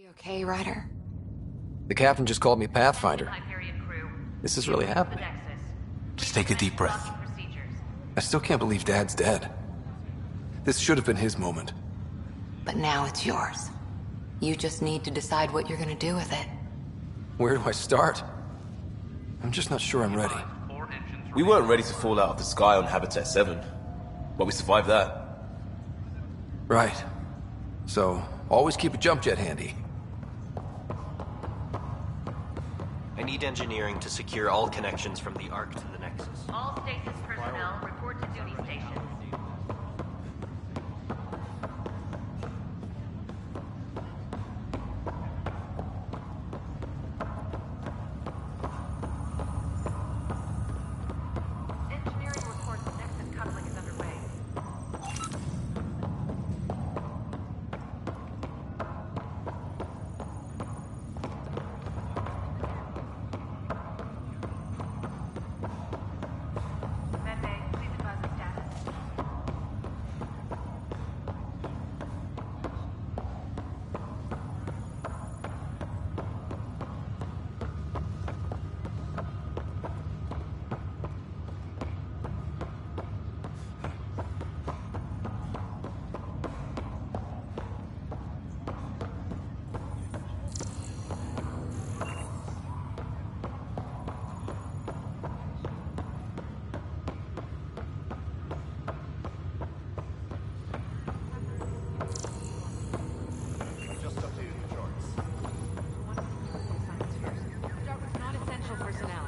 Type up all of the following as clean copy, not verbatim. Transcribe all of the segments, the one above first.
Okay, Ryder. The captain just called me Pathfinder. This is really happening. Just take a deep breath. I still can't believe Dad's dead. This should have been his moment. But now it's yours. You just need to decide what you're gonna do with it. Where do I start? I'm just not sure I'm ready. We weren't ready to fall out of the sky on Habitat 7, but we survived that. Right. So, always keep a jump jet handy. I need engineering to secure all connections from the Ark to the Nexus. All stasis personnel report to duty stations. Engineering reports Nexus coupling is underway. Medbay, please advise the status. Darkness not essential personnel.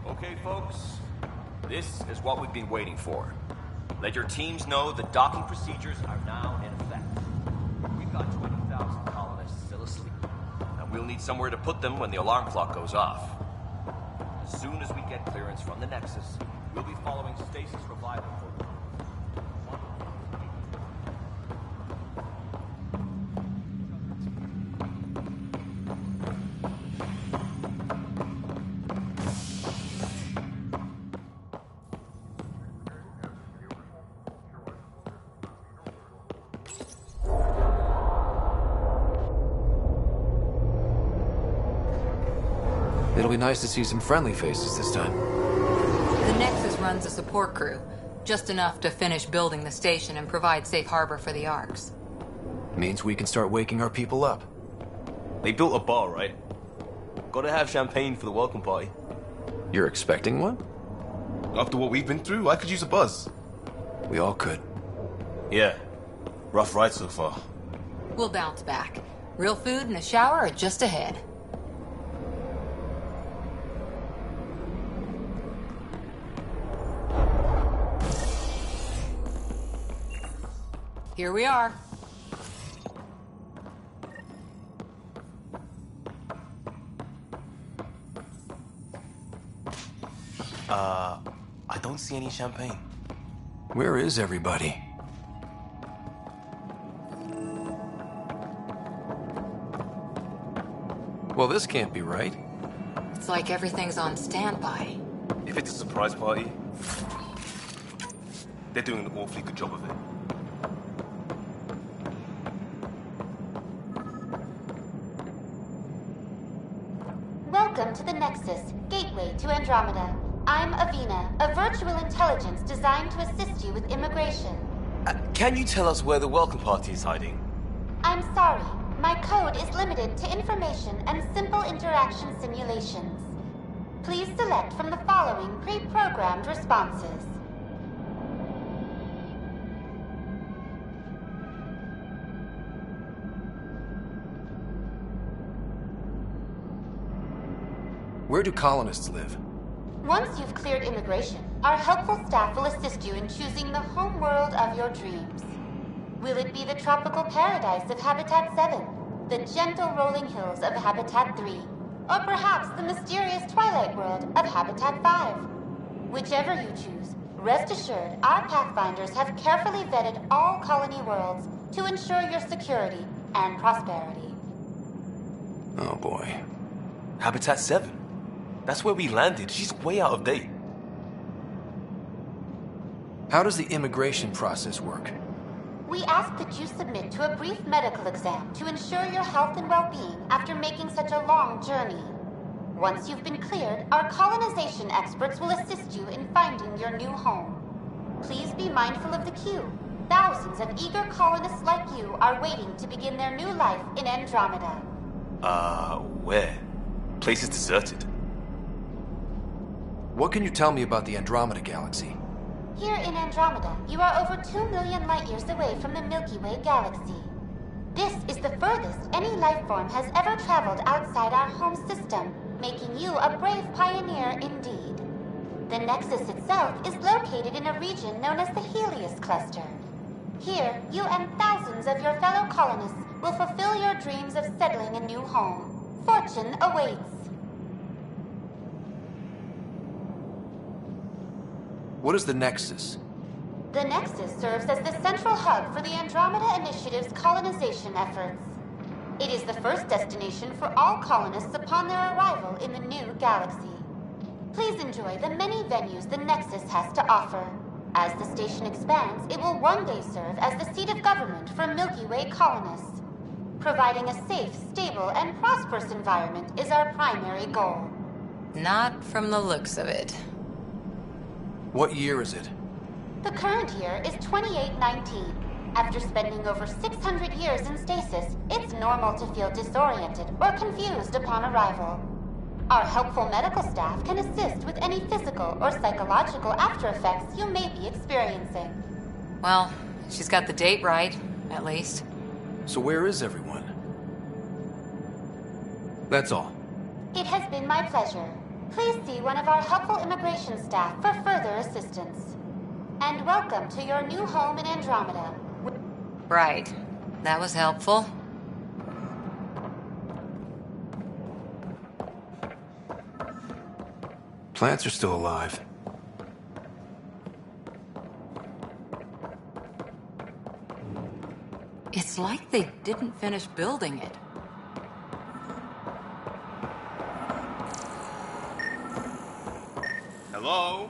Okay, folks. This is what we've been waiting for. Let your teams know the docking procedures are now in effect. We've got 20,000 colonists still asleep, and we'll need somewhere to put them when the alarm clock goes off. As soon as we get clearance from the Nexus, we'll be following stasis revival protocol. It'll be nice to see some friendly faces this time. The Nexus runs a support crew, just enough to finish building the station and provide safe harbor for the Arks. Means we can start waking our people up. They built a bar, right? Gotta have champagne for the welcome party. You're expecting one? After what we've been through, I could use a buzz. We all could. Yeah. Rough ride so far. We'll bounce back. Real food and a shower are just ahead. Here we are. I don't see any champagne. Where is everybody? Well, this can't be right. It's like everything's on standby. If it's a surprise party, they're doing an awfully good job of it. Welcome to the Nexus, gateway to Andromeda. I'm Avina, a virtual intelligence designed to assist you with immigration. Can you tell us where the welcome party is hiding? I'm sorry, my code is limited to information and simple interaction simulations. Please select from the following pre-programmed responses. Where do colonists live? Once you've cleared immigration, our helpful staff will assist you in choosing the home world of your dreams. Will it be the tropical paradise of Habitat 7, the gentle rolling hills of Habitat 3, or perhaps the mysterious twilight world of Habitat 5? Whichever you choose, Rest assured, our Pathfinders have carefully vetted all colony worlds to ensure your security and prosperity. Oh boy. Habitat 7. That's where we landed. She's way out of date. How does the immigration process work? We ask that you submit to a brief medical exam to ensure your health and well-being after making such a long journey. Once you've been cleared, our colonization experts will assist you in finding your new home. Please be mindful of the queue. Thousands of eager colonists like you are waiting to begin their new life in Andromeda. Where? Place is deserted. What can you tell me about the Andromeda galaxy? Here in Andromeda, you are over 2 million light-years away from the Milky Way galaxy. This is the furthest any life form has ever traveled outside our home system, making you a brave pioneer indeed. The Nexus itself is located in a region known as the Helios Cluster. Here, you and thousands of your fellow colonists will fulfill your dreams of settling a new home. Fortune awaits. What is the Nexus? The Nexus serves as the central hub for the Andromeda Initiative's colonization efforts. It is the first destination for all colonists upon their arrival in the new galaxy. Please enjoy the many venues the Nexus has to offer. As the station expands, it will one day serve as the seat of government for Milky Way colonists. Providing a safe, stable, and prosperous environment is our primary goal. Not from the looks of it. What year is it? The current year is 2819. After spending over 600 years in stasis, it's normal to feel disoriented or confused upon arrival. Our helpful medical staff can assist with any physical or psychological aftereffects you may be experiencing. Well, she's got the date right, at least. So where is everyone? That's all. It has been my pleasure. Please see one of our helpful immigration staff for further assistance. And welcome to your new home in Andromeda. Right. That was helpful. Plants are still alive. It's like they didn't finish building it. Hello?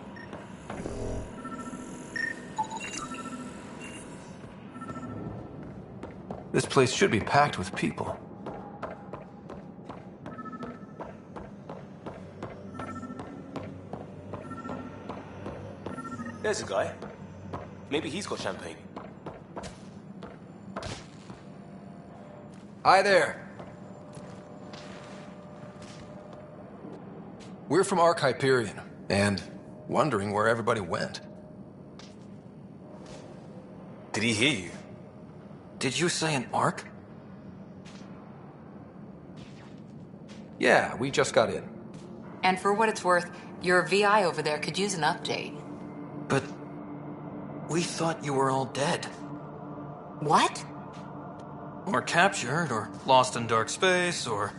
This place should be packed with people. There's a guy. Maybe he's got champagne. Hi there. We're from Ark Hyperion, and wondering where everybody went. Did he hear you? Did you say an Ark? Yeah, we just got in. And for what it's worth, your VI over there could use an update. But we thought you were all dead. What? Or captured, or lost in dark space, or...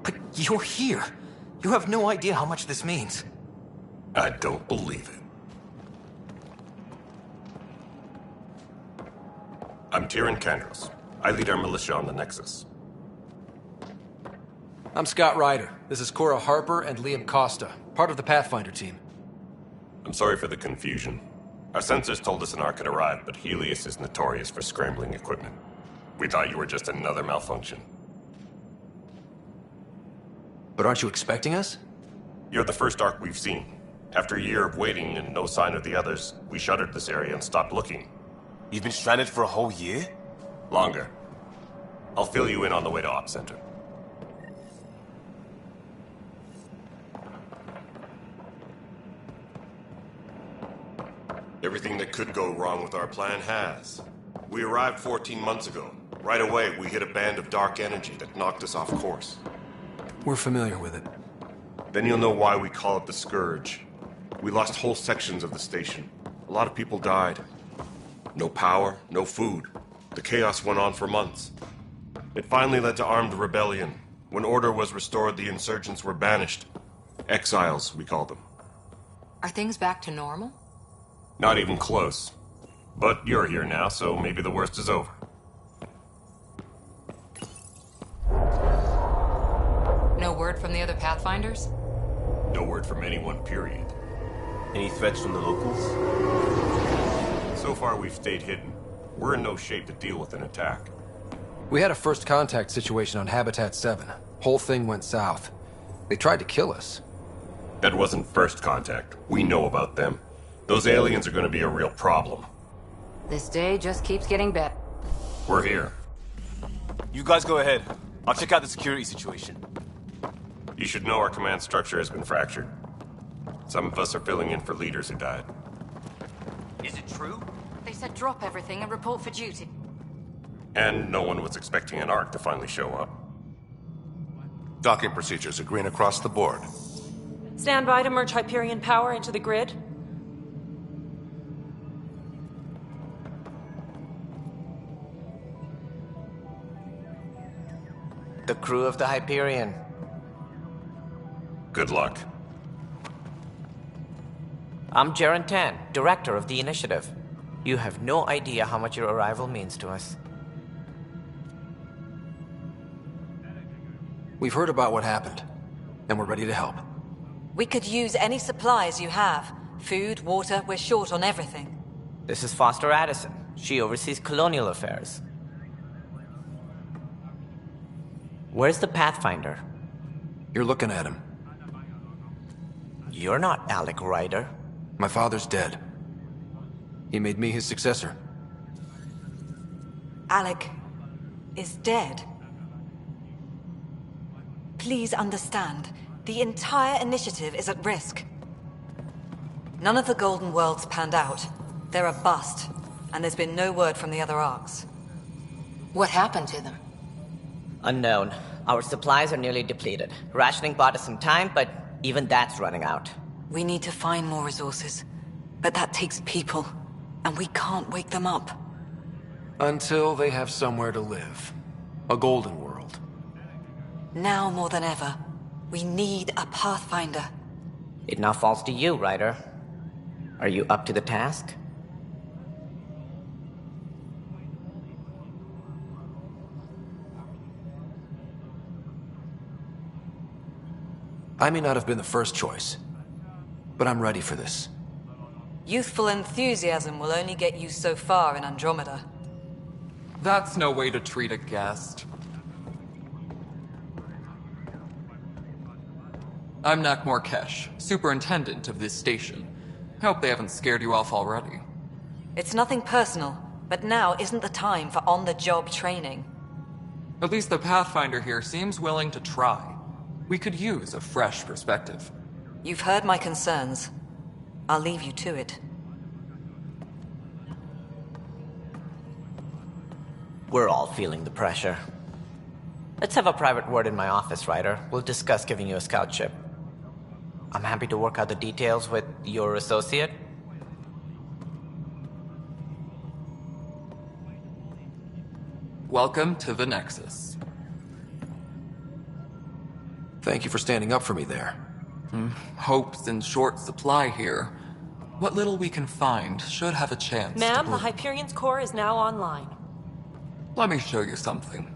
But you're here. You have no idea how much this means. I don't believe it. I'm Tyrion Kandros. I lead our militia on the Nexus. I'm Scott Ryder. This is Cora Harper and Liam Costa, part of the Pathfinder team. I'm sorry for the confusion. Our sensors told us an Ark had arrived, but Helios is notorious for scrambling equipment. We thought you were just another malfunction. But aren't you expecting us? You're the first Ark we've seen. After a year of waiting and no sign of the others, we shuttered this area and stopped looking. You've been stranded for a whole year? Longer. I'll fill you in on the way to Op Center. Everything that could go wrong with our plan has. We arrived 14 months ago. Right away, we hit a band of dark energy that knocked us off course. We're familiar with it. Then you'll know why we call it the Scourge. We lost whole sections of the station. A lot of people died. No power, no food. The chaos went on for months. It finally led to armed rebellion. When order was restored, the insurgents were banished. Exiles, we call them. Are things back to normal? Not even close. But you're here now, so maybe the worst is over. No word from the other Pathfinders? No word from anyone, period. Any threats from the locals? So far, we've stayed hidden. We're in no shape to deal with an attack. We had a first contact situation on Habitat 7. Whole thing went south. They tried to kill us. That wasn't first contact. We know about them. Those aliens are going to be a real problem. This day just keeps getting better. We're here. You guys go ahead. I'll check out the security situation. You should know our command structure has been fractured. Some of us are filling in for leaders who died. Is it true? They said drop everything and report for duty. And no one was expecting an Ark to finally show up. Docking procedures are green across the board. Stand by to merge Hyperion power into the grid. The crew of the Hyperion. Good luck. I'm Jaren Tan, director of the initiative. You have no idea how much your arrival means to us. We've heard about what happened, and we're ready to help. We could use any supplies you have. Food, water, we're short on everything. This is Foster Addison. She oversees colonial affairs. Where's the Pathfinder? You're looking at him. You're not Alec Ryder. My father's dead. He made me his successor. Alec is dead. Please understand, the entire initiative is at risk. None of the Golden Worlds panned out. They're a bust, and there's been no word from the other arcs. What happened to them? Unknown. Our supplies are nearly depleted. Rationing bought us some time, but even that's running out. We need to find more resources, but that takes people, and we can't wake them up. Until they have somewhere to live. A golden world. Now more than ever, we need a Pathfinder. It now falls to you, Ryder. Are you up to the task? I may not have been the first choice, but I'm ready for this. Youthful enthusiasm will only get you so far in Andromeda. That's no way to treat a guest. I'm Nak Morkesh, superintendent of this station. Hope they haven't scared you off already. It's nothing personal, but now isn't the time for on-the-job training. At least the Pathfinder here seems willing to try. We could use a fresh perspective. You've heard my concerns. I'll leave you to it. We're all feeling the pressure. Let's have a private word in my office, Ryder. We'll discuss giving you a scout ship. I'm happy to work out the details with your associate. Welcome to the Nexus. Thank you for standing up for me there. Hope's in short supply here. What little we can find should have a chance Ma'am, to the Hyperion's core is now online. Let me show you something.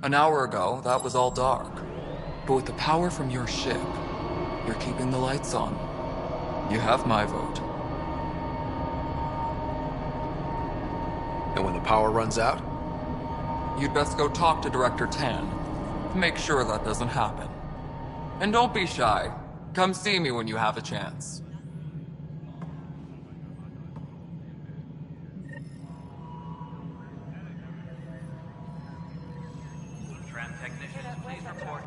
An hour ago, that was all dark. But with the power from your ship, you're keeping the lights on. You have my vote. And when the power runs out? You'd best go talk to Director Tan. Make sure that doesn't happen. And don't be shy. Come see me when you have a chance. Tram technicians, please report.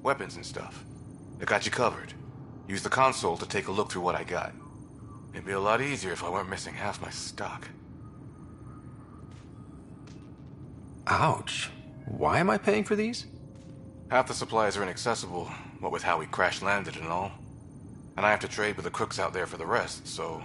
Weapons and stuff. I got you covered. Use the console to take a look through what I got. It'd be a lot easier if I weren't missing half my stock. Ouch. Why am I paying for these? Half the supplies are inaccessible, what with how we crash-landed and all. And I have to trade with the crooks out there for the rest, so...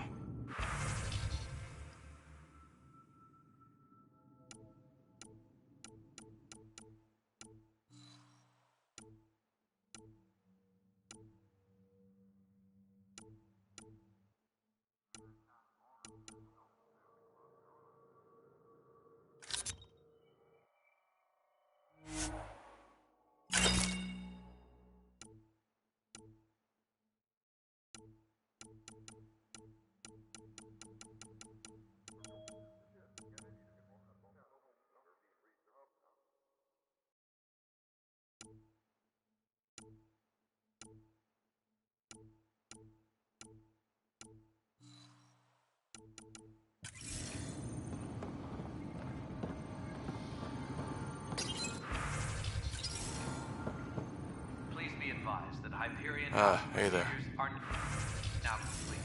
Hey there. Now complete.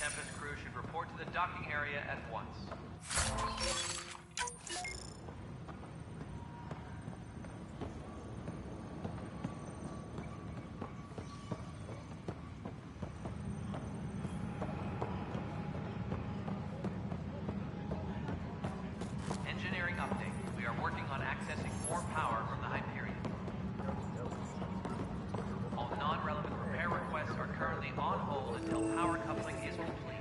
Tempest crew should report to the docking area at once. Engineering update. We are working on accessing more power from the Hyperion. All non-relevant repair requests are currently on hold until power coupling is complete.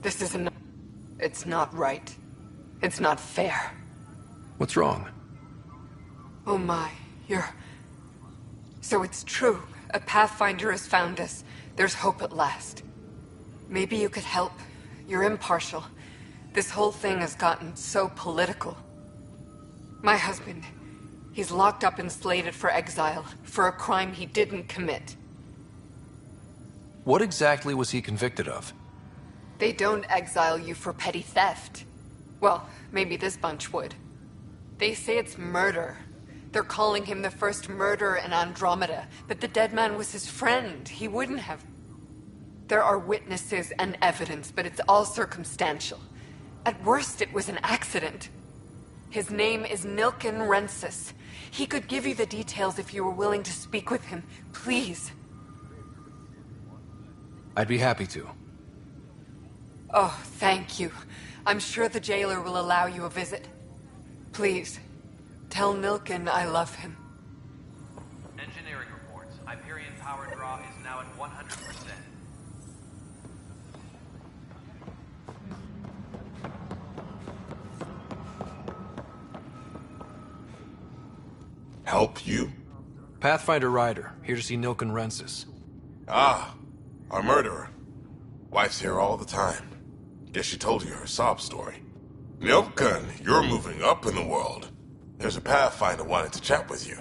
This isn't... It's not right. It's not fair. What's wrong? Oh my, you're... So it's true. A Pathfinder has found us. There's hope at last. Maybe you could help. You're impartial. This whole thing has gotten so political. My husband, he's locked up and slated for exile for a crime he didn't commit. What exactly was he convicted of? They don't exile you for petty theft. Well, maybe this bunch would. They say it's murder. They're calling him the first murderer in Andromeda, but the dead man was his friend. He wouldn't have... There are witnesses and evidence, but it's all circumstantial. At worst, it was an accident. His name is Nilken Rensis. He could give you the details if you were willing to speak with him. Please. I'd be happy to. Oh, thank you. I'm sure the jailer will allow you a visit. Please, tell Nilken I love him. Engineering reports. Hyperion power draw is now at 100%. Help you? Pathfinder Ryder, here to see Nilken Rensis. Ah, our murderer. Wife's here all the time. Guess she told you her sob story. Nilken, you're moving up in the world. There's a Pathfinder wanted to chat with you.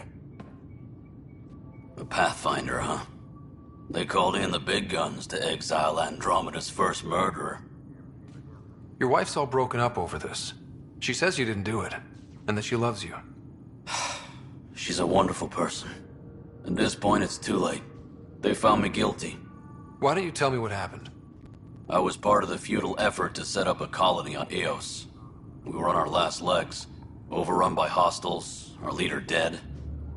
A Pathfinder, huh? They called in the big guns to exile Andromeda's first murderer. Your wife's all broken up over this. She says you didn't do it, and that she loves you. She's a wonderful person. At this point, it's too late. They found me guilty. Why don't you tell me what happened? I was part of the futile effort to set up a colony on Eos. We were on our last legs, overrun by hostiles, our leader dead.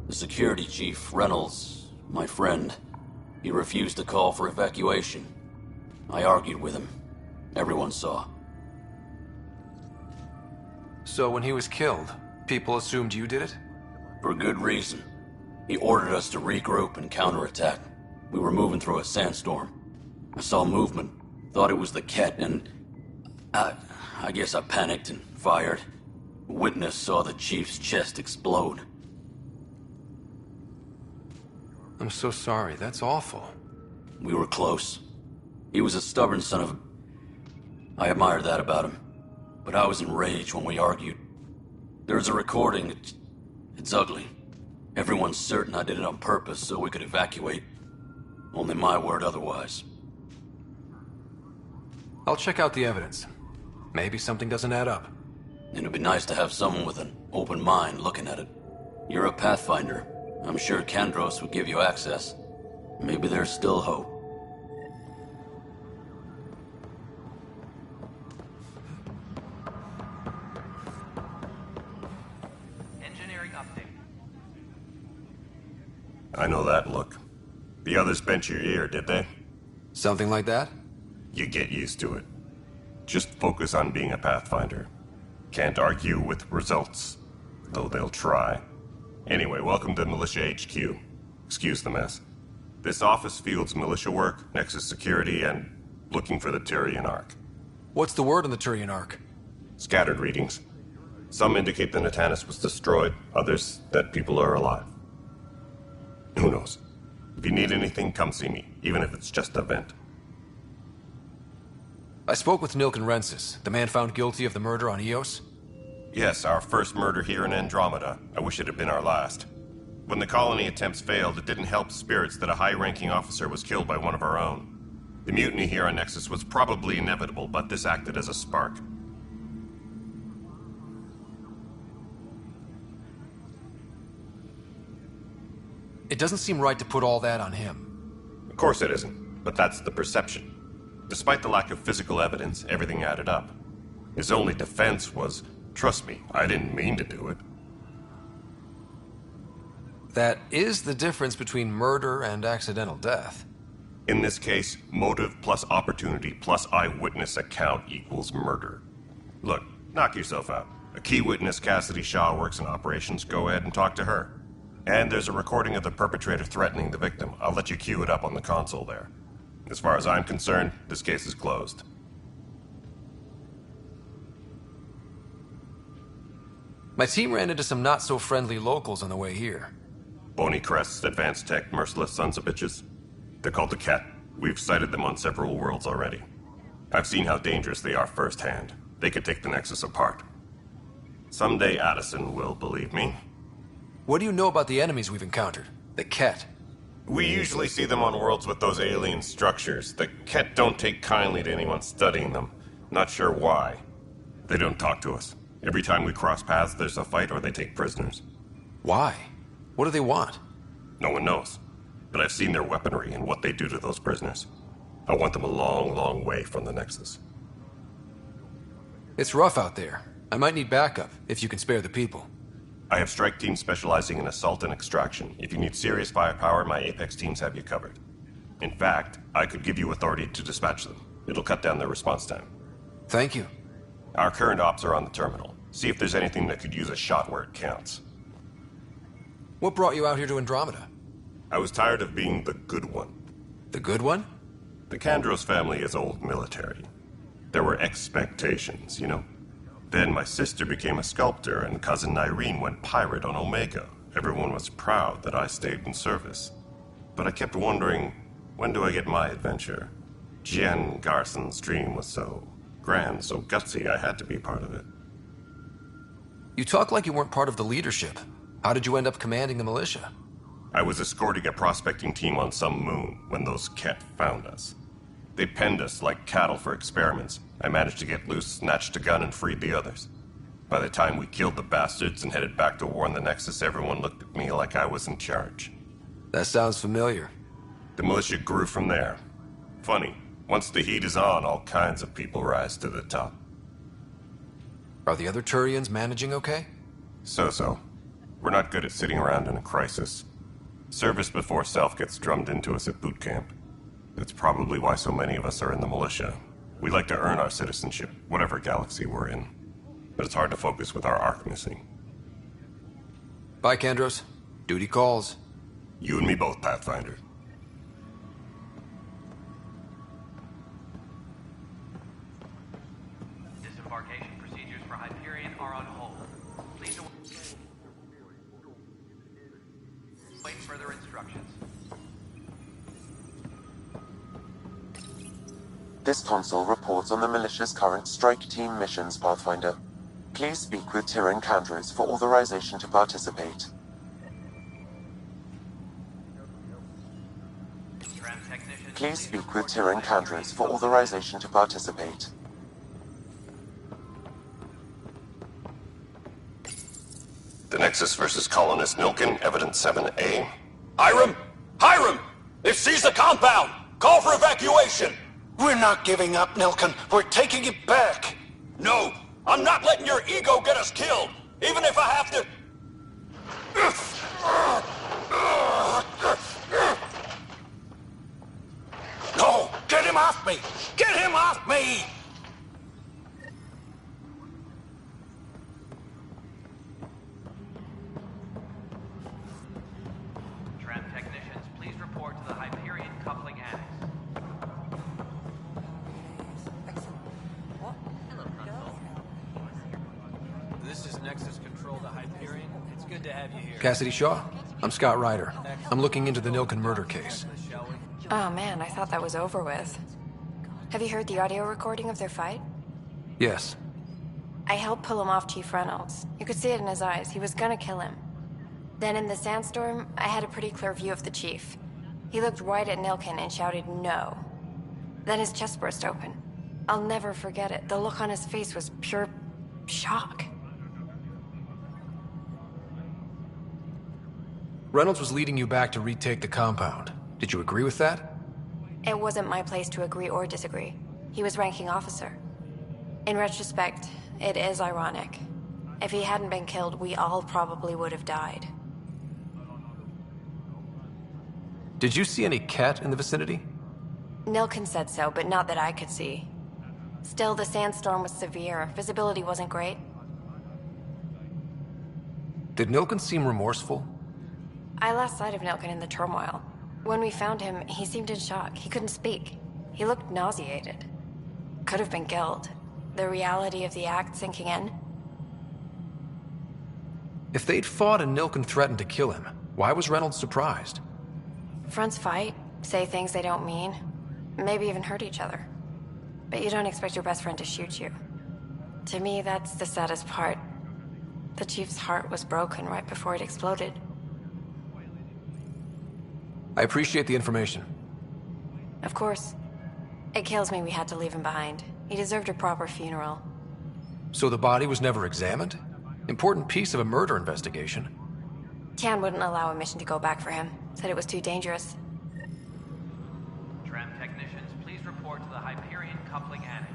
The security chief, Reynolds, my friend, he refused to call for evacuation. I argued with him. Everyone saw. So when he was killed, people assumed you did it? For good reason. He ordered us to regroup and counterattack. We were moving through a sandstorm. I saw movement, thought it was the Ket, and... I guess I panicked and fired. Witness saw the chief's chest explode. I'm so sorry. That's awful. We were close. He was a stubborn son of a... I admired that about him. But I was enraged when we argued. There's a recording. It's ugly. Everyone's certain I did it on purpose so we could evacuate. Only my word otherwise. I'll check out the evidence. Maybe something doesn't add up. It'd be nice to have someone with an open mind looking at it. You're a Pathfinder. I'm sure Kandros would give you access. Maybe there's still hope. Engineering update. I know that look. The others bent your ear, did they? Something like that? You get used to it. Just focus on being a Pathfinder. Can't argue with results, though they'll try. Anyway, welcome to Militia HQ. Excuse the mess. This office fields militia work, Nexus security, and looking for the Turian Ark. What's the word on the Turian Ark? Scattered readings. Some indicate the Natanus was destroyed, others that people are alive. Who knows? If you need anything, come see me, even if it's just a vent. I spoke with Nilken Rensis, the man found guilty of the murder on Eos. Yes, our first murder here in Andromeda. I wish it had been our last. When the colony attempts failed, it didn't help spirits that a high-ranking officer was killed by one of our own. The mutiny here on Nexus was probably inevitable, but this acted as a spark. It doesn't seem right to put all that on him. Of course it isn't, but that's the perception. Despite the lack of physical evidence, everything added up. His only defense was, trust me, I didn't mean to do it. That is the difference between murder and accidental death. In this case, motive plus opportunity plus eyewitness account equals murder. Look, knock yourself out. A key witness, Cassidy Shaw, works in operations. Go ahead and talk to her. And there's a recording of the perpetrator threatening the victim. I'll let you cue it up on the console there. As far as I'm concerned, this case is closed. My team ran into some not-so-friendly locals on the way here. Bony crests, advanced tech, merciless sons of bitches. They're called the Ket. We've sighted them on several worlds already. I've seen how dangerous they are firsthand. They could take the Nexus apart. Someday Addison will believe me. What do you know about the enemies we've encountered? The Ket? We usually see them on worlds with those alien structures. The Ket don't take kindly to anyone studying them. Not sure why. They don't talk to us. Every time we cross paths, there's a fight or they take prisoners. Why? What do they want? No one knows. But I've seen their weaponry and what they do to those prisoners. I want them a long, long way from the Nexus. It's rough out there. I might need backup, if you can spare the people. I have strike teams specializing in assault and extraction. If you need serious firepower, my Apex teams have you covered. In fact, I could give you authority to dispatch them. It'll cut down their response time. Thank you. Our current ops are on the terminal. See if there's anything that could use a shot where it counts. What brought you out here to Andromeda? I was tired of being the good one. The good one? The Kandros family is old military. There were expectations, you know? Then my sister became a sculptor and cousin Irene went pirate on Omega. Everyone was proud that I stayed in service. But I kept wondering, when do I get my adventure? Jen Garson's dream was so grand, so gutsy, I had to be part of it. You talk like you weren't part of the leadership. How did you end up commanding the militia? I was escorting a prospecting team on some moon when those Ket found us. They penned us like cattle for experiments. I managed to get loose, snatched a gun, and freed the others. By the time we killed the bastards and headed back to war on the Nexus, everyone looked at me like I was in charge. That sounds familiar. The militia grew from there. Funny, once the heat is on, all kinds of people rise to the top. Are the other Turians managing okay? So-so. We're not good at sitting around in a crisis. Service before self gets drummed into us at boot camp. That's probably why so many of us are in the militia. We like to earn our citizenship, whatever galaxy we're in. But it's hard to focus with our arc missing. Bye, Kandros. Duty calls. You and me both, Pathfinder. Disembarkation procedures for Hyperion are on hold. Please await further instructions. This console reports on the militia's current strike team missions, Pathfinder. Please speak with Tyrann Candres for authorization to participate. Please speak with Tyrann Candres for authorization to participate. The Nexus versus Colonist Nilken, Evidence 7A. Hiram! Hiram! They've seized the compound! Call for evacuation! We're not giving up, Nilken. We're taking it back. No! I'm not letting your ego get us killed! Even if I have to... No! Get him off me! Get him off me! Tram technicians, please report to the Hyperion coupling annex. This is Nexus Control to Hyperion. It's good to have you here. Cassidy Shaw? I'm Scott Ryder. I'm looking into the Nilken murder case. Oh man, I thought that was over with. Have you heard the audio recording of their fight? Yes. I helped pull him off Chief Reynolds. You could see it in his eyes. He was gonna kill him. Then in the sandstorm, I had a pretty clear view of the Chief. He looked right at Nilken and shouted no. Then his chest burst open. I'll never forget it. The look on his face was pure shock. Reynolds was leading you back to retake the compound. Did you agree with that? It wasn't my place to agree or disagree. He was ranking officer. In retrospect, it is ironic. If he hadn't been killed, we all probably would have died. Did you see any cat in the vicinity? Nilken said so, but not that I could see. Still, the sandstorm was severe. Visibility wasn't great. Did Nilken seem remorseful? I lost sight of Nilken in the turmoil. When we found him, he seemed in shock. He couldn't speak. He looked nauseated. Could have been guilt. The reality of the act sinking in. If they'd fought and Nilken threatened to kill him, why was Reynolds surprised? Fronts fight, say things they don't mean, maybe even hurt each other. But you don't expect your best friend to shoot you. To me, that's the saddest part. The Chief's heart was broken right before it exploded. I appreciate the information. Of course. It kills me we had to leave him behind. He deserved a proper funeral. So the body was never examined? Important piece of a murder investigation. Tian wouldn't allow a mission to go back for him. Said it was too dangerous. Tram technicians, please report to the Hyperion coupling annex.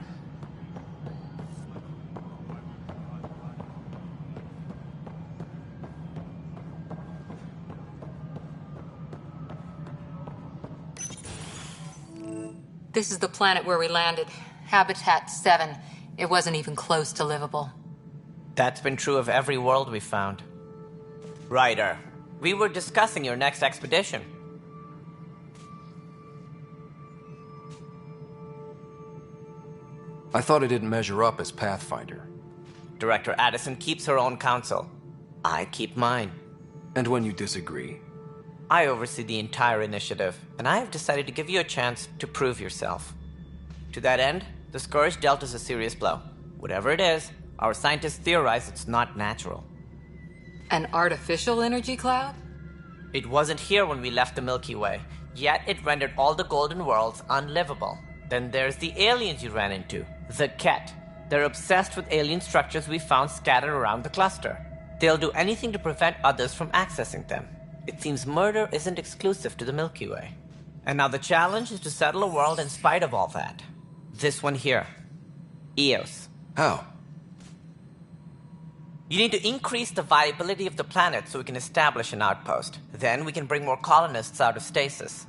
This is the planet where we landed. Habitat 7. It wasn't even close to livable. That's been true of every world we've found. Ryder, we were discussing your next expedition. I thought I didn't measure up as Pathfinder. Director Addison keeps her own counsel. I keep mine. And when you disagree? I oversee the entire initiative, and I have decided to give you a chance to prove yourself. To that end, the Scourge dealt us a serious blow. Whatever it is, our scientists theorize it's not natural. An artificial energy cloud? It wasn't here when we left the Milky Way, yet it rendered all the golden worlds unlivable. Then there's the aliens you ran into, the Ket. They're obsessed with alien structures we found scattered around the cluster. They'll do anything to prevent others from accessing them. It seems murder isn't exclusive to the Milky Way. And now the challenge is to settle a world in spite of all that. This one here. Eos. How? You need to increase the viability of the planet so we can establish an outpost. Then we can bring more colonists out of stasis.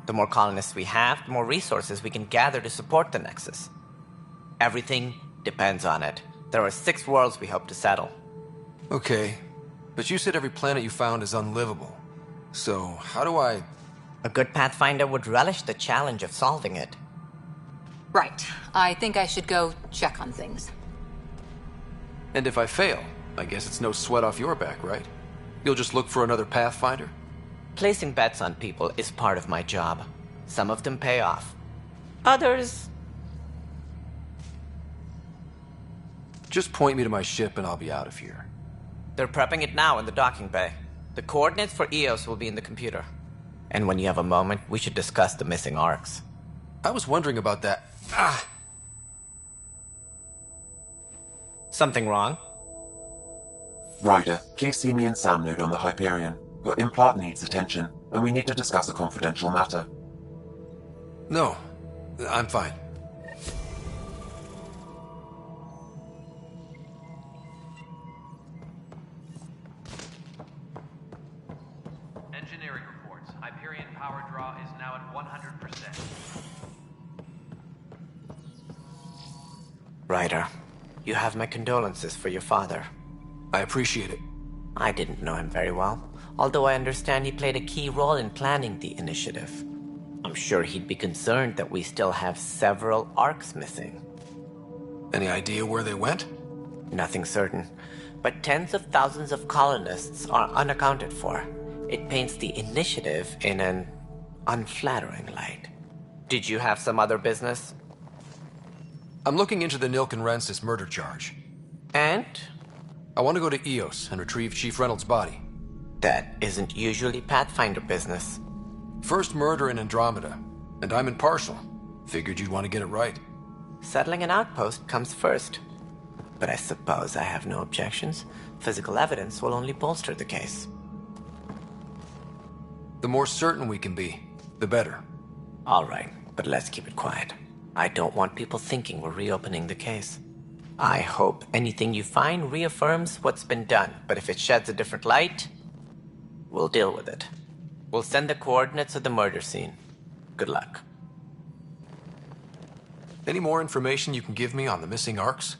The more colonists we have, the more resources we can gather to support the Nexus. Everything depends on it. There are 6 worlds we hope to settle. Okay, but you said every planet you found is unlivable. So, how do I... A good Pathfinder would relish the challenge of solving it. Right. I think I should go check on things. And if I fail, I guess it's no sweat off your back, right? You'll just look for another Pathfinder? Placing bets on people is part of my job. Some of them pay off. Others, Just point me to my ship and I'll be out of here. They're prepping it now in the docking bay. The coordinates for EOS will be in the computer. And when you have a moment, we should discuss the missing arcs. I was wondering about that. Something wrong? Ryder, please see me in SAM node on the Hyperion. Your implant needs attention, and we need to discuss a confidential matter. No, I'm fine. Engineering reports. Hyperion power draw is now at 100%. Ryder, you have my condolences for your father. I appreciate it. I didn't know him very well, although I understand he played a key role in planning the initiative. I'm sure he'd be concerned that we still have several arcs missing. Any idea where they went? Nothing certain, but tens of thousands of colonists are unaccounted for. It paints the initiative in an unflattering light. Did you have some other business? I'm looking into the Nilken Rensis murder charge. And? I want to go to EOS and retrieve Chief Reynolds' body. That isn't usually Pathfinder business. First murder in Andromeda, and I'm impartial. Figured you'd want to get it right. Settling an outpost comes first. But I suppose I have no objections. Physical evidence will only bolster the case. The more certain we can be, the better. All right, but let's keep it quiet. I don't want people thinking we're reopening the case. I hope anything you find reaffirms what's been done, but if it sheds a different light, we'll deal with it. We'll send the coordinates of the murder scene. Good luck. Any more information you can give me on the missing arcs?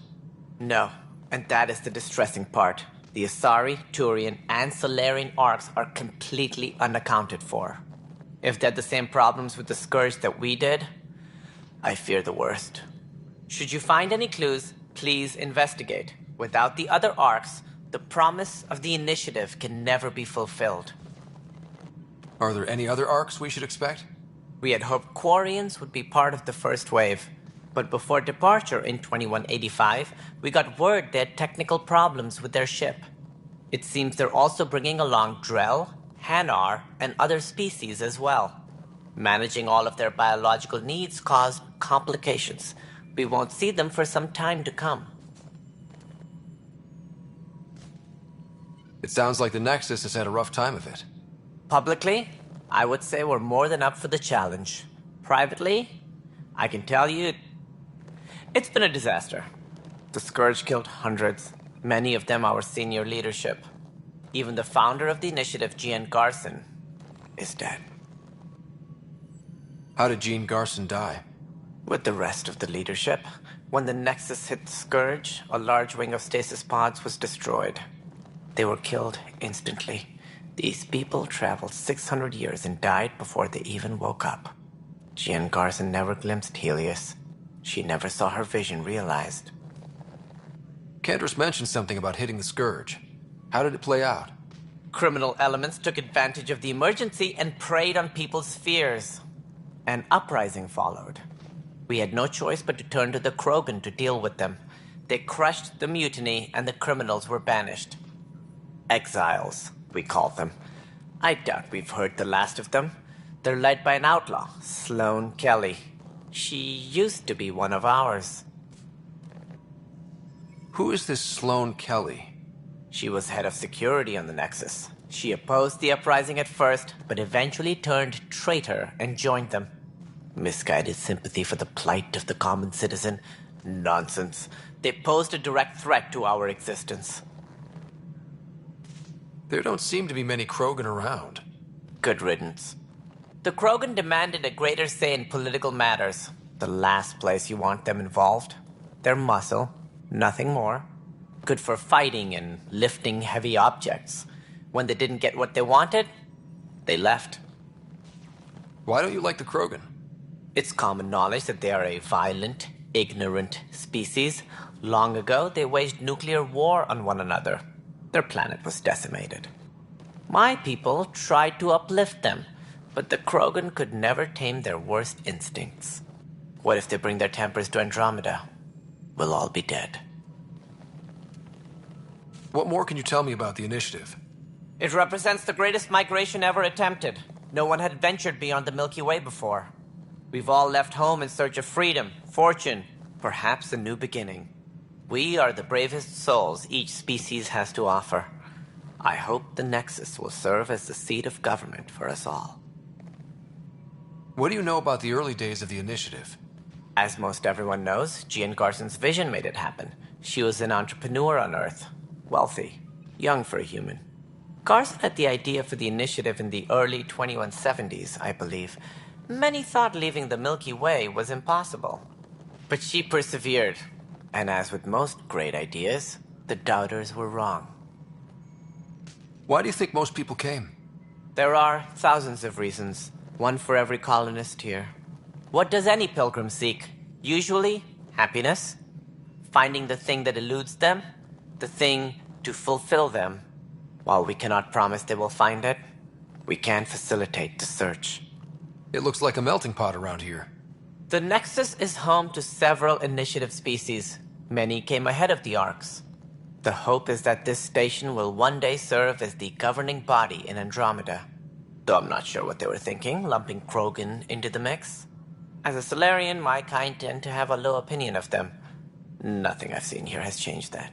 No, and that is the distressing part. The Asari, Turian, and Solarian arcs are completely unaccounted for. If they had the same problems with the Scourge that we did, I fear the worst. Should you find any clues, please investigate. Without the other arcs, the promise of the initiative can never be fulfilled. Are there any other arcs we should expect? We had hoped Quarians would be part of the first wave, but before departure in 2185, we got word they had technical problems with their ship. It seems they're also bringing along Drell, Hanar, and other species as well. Managing all of their biological needs caused complications. We won't see them for some time to come. It sounds like the Nexus has had a rough time of it. Publicly, I would say we're more than up for the challenge. Privately, I can tell you, it's been a disaster. The Scourge killed hundreds, many of them our senior leadership. Even the founder of the initiative, Gian Garson, is dead. How did Jean Garson die? With the rest of the leadership. When the Nexus hit the Scourge, a large wing of stasis pods was destroyed. They were killed instantly. These people traveled 600 years and died before they even woke up. Jean Garson never glimpsed Helios. She never saw her vision realized. Cantor's mentioned something about hitting the Scourge. How did it play out? Criminal elements took advantage of the emergency and preyed on people's fears. An uprising followed. We had no choice but to turn to the Krogan to deal with them. They crushed the mutiny and the criminals were banished. Exiles, we call them. I doubt we've heard the last of them. They're led by an outlaw, Sloane Kelly. She used to be one of ours. Who is this Sloane Kelly? She was head of security on the Nexus. She opposed the uprising at first, but eventually turned traitor and joined them. Misguided sympathy for the plight of the common citizen? Nonsense. They posed a direct threat to our existence. There don't seem to be many Krogan around. Good riddance. The Krogan demanded a greater say in political matters. The last place you want them involved. They're muscle, nothing more. Good for fighting and lifting heavy objects. When they didn't get what they wanted, they left. Why don't you like the Krogan? It's common knowledge that they are a violent, ignorant species. Long ago, they waged nuclear war on one another. Their planet was decimated. My people tried to uplift them, but the Krogan could never tame their worst instincts. What if they bring their tempers to Andromeda? We'll all be dead. What more can you tell me about the initiative? It represents the greatest migration ever attempted. No one had ventured beyond the Milky Way before. We've all left home in search of freedom, fortune, perhaps a new beginning. We are the bravest souls each species has to offer. I hope the Nexus will serve as the seat of government for us all. What do you know about the early days of the initiative? As most everyone knows, Jean Garson's vision made it happen. She was an entrepreneur on Earth. Wealthy. Young for a human. Garson had the idea for the initiative in the early 2170s, I believe. Many thought leaving the Milky Way was impossible. But she persevered. And as with most great ideas, the doubters were wrong. Why do you think most people came? There are thousands of reasons. One for every colonist here. What does any pilgrim seek? Usually, happiness. Finding the thing that eludes them. The thing to fulfill them. While we cannot promise they will find it, we can facilitate the search. It looks like a melting pot around here. The Nexus is home to several initiative species. Many came ahead of the Arks. The hope is that this station will one day serve as the governing body in Andromeda. Though I'm not sure what they were thinking, lumping Krogan into the mix. As a Solarian, my kind tend to have a low opinion of them. Nothing I've seen here has changed that.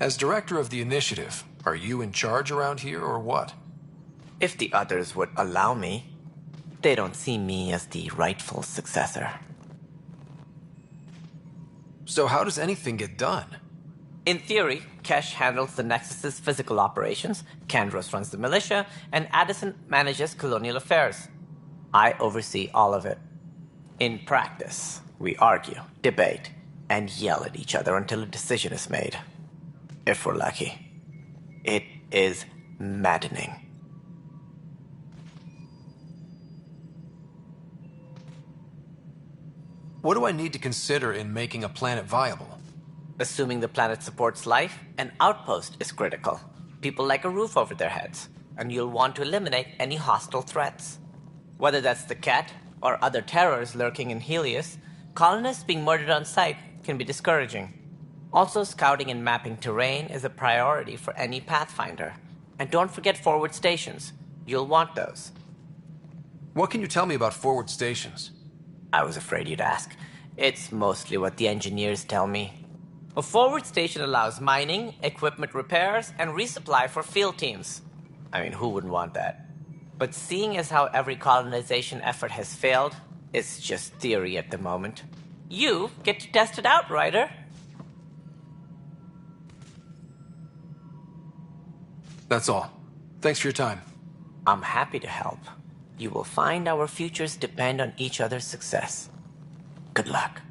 As director of the initiative, are you in charge around here or what? If the others would allow me, they don't see me as the rightful successor. So how does anything get done? In theory, Kesh handles the Nexus's physical operations, Kandros runs the militia, and Addison manages colonial affairs. I oversee all of it. In practice, we argue, debate, and yell at each other until a decision is made. If we're lucky. It is maddening. What do I need to consider in making a planet viable? Assuming the planet supports life, an outpost is critical. People like a roof over their heads, and you'll want to eliminate any hostile threats. Whether that's the cat or other terrors lurking in Helios, colonists being murdered on sight can be discouraging. Also, scouting and mapping terrain is a priority for any Pathfinder. And don't forget forward stations. You'll want those. What can you tell me about forward stations? I was afraid you'd ask. It's mostly what the engineers tell me. A forward station allows mining, equipment repairs, and resupply for field teams. I mean, who wouldn't want that? But seeing as how every colonization effort has failed, it's just theory at the moment. You get to test it out, Ryder. That's all. Thanks for your time. I'm happy to help. You will find our futures depend on each other's success. Good luck.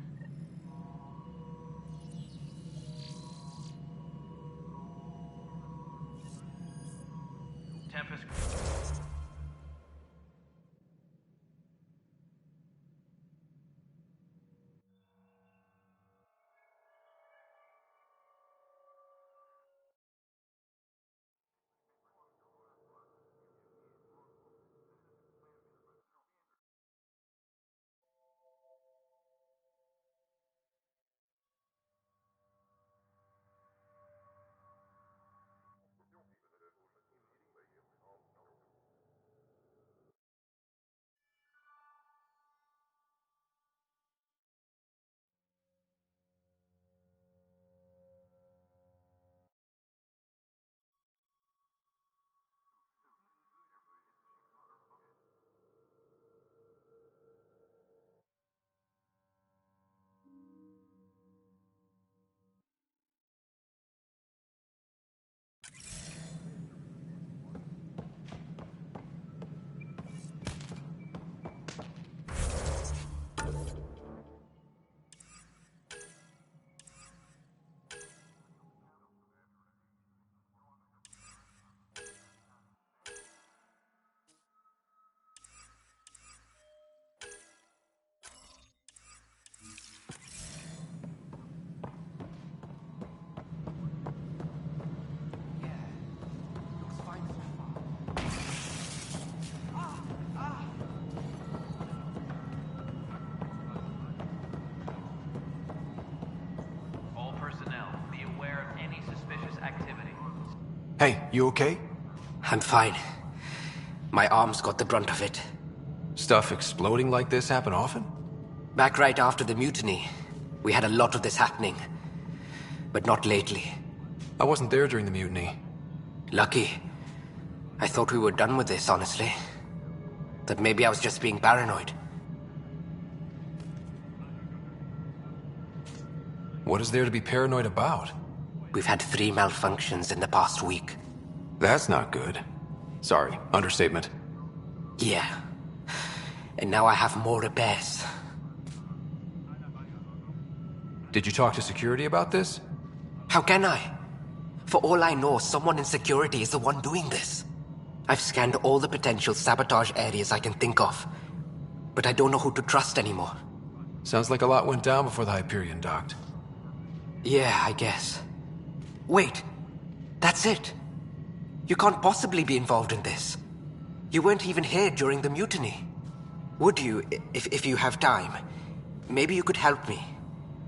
Tempest. Hey, you okay? I'm fine. My arms got the brunt of it. Stuff exploding like this happen often? Back right after the mutiny, we had a lot of this happening. But not lately. I wasn't there during the mutiny. Lucky. I thought we were done with this, honestly. That maybe I was just being paranoid. What is there to be paranoid about? We've had 3 malfunctions in the past week. That's not good. Sorry, understatement. Yeah. And now I have more repairs. Did you talk to security about this? How can I? For all I know, someone in security is the one doing this. I've scanned all the potential sabotage areas I can think of. But I don't know who to trust anymore. Sounds like a lot went down before the Hyperion docked. Yeah, I guess. Wait. That's it. You can't possibly be involved in this. You weren't even here during the mutiny. Would you, if you have time? Maybe you could help me.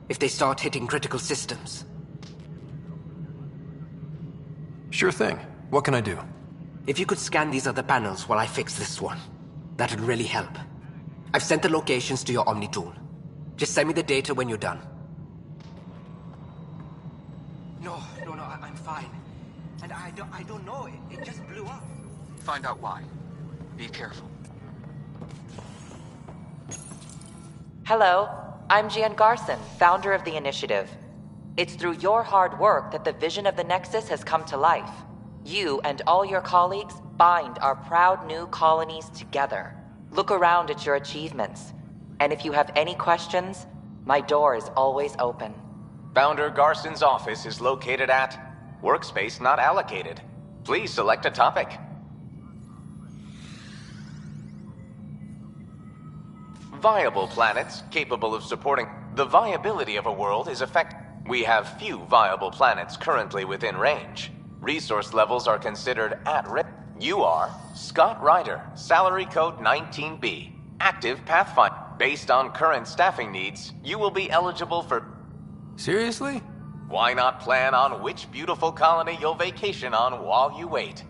If they start hitting critical systems. Sure thing. What can I do? If you could scan these other panels while I fix this one, that'd really help. I've sent the locations to your Omni tool. Just send me the data when you're done. No, I'm fine. And I don't know, it just blew up. Find out why. Be careful. Hello, I'm Gian Garson, founder of the Initiative. It's through your hard work that the vision of the Nexus has come to life. You and all your colleagues bind our proud new colonies together. Look around at your achievements. And if you have any questions, my door is always open. Founder Garson's office is located at Workspace Not Allocated. Please select a topic. Viable planets capable of supporting the viability of a world is We have few viable planets currently within range. Resource levels are considered at risk. You are Scott Ryder, salary code 19B, active Pathfinder. Based on current staffing needs, you will be eligible for... Seriously? Why not plan on which beautiful colony you'll vacation on while you wait?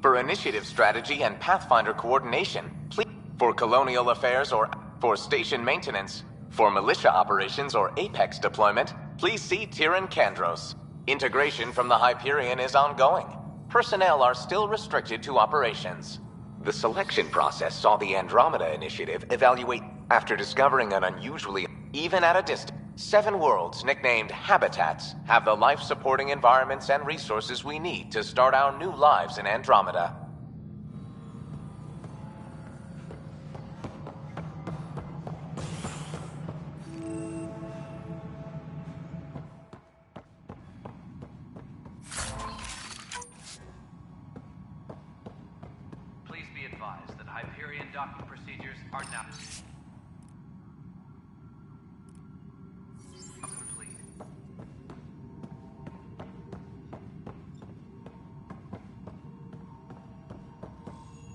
For initiative strategy and Pathfinder coordination, please... For colonial affairs or for station maintenance, for militia operations or Apex deployment, please see Tyran Kandros. Integration from the Hyperion is ongoing. Personnel are still restricted to operations. The selection process saw the Andromeda Initiative evaluate after discovering an unusually, even at a distance, 7 worlds nicknamed Habitats have the life-supporting environments and resources we need to start our new lives in Andromeda. Docking procedures are now complete.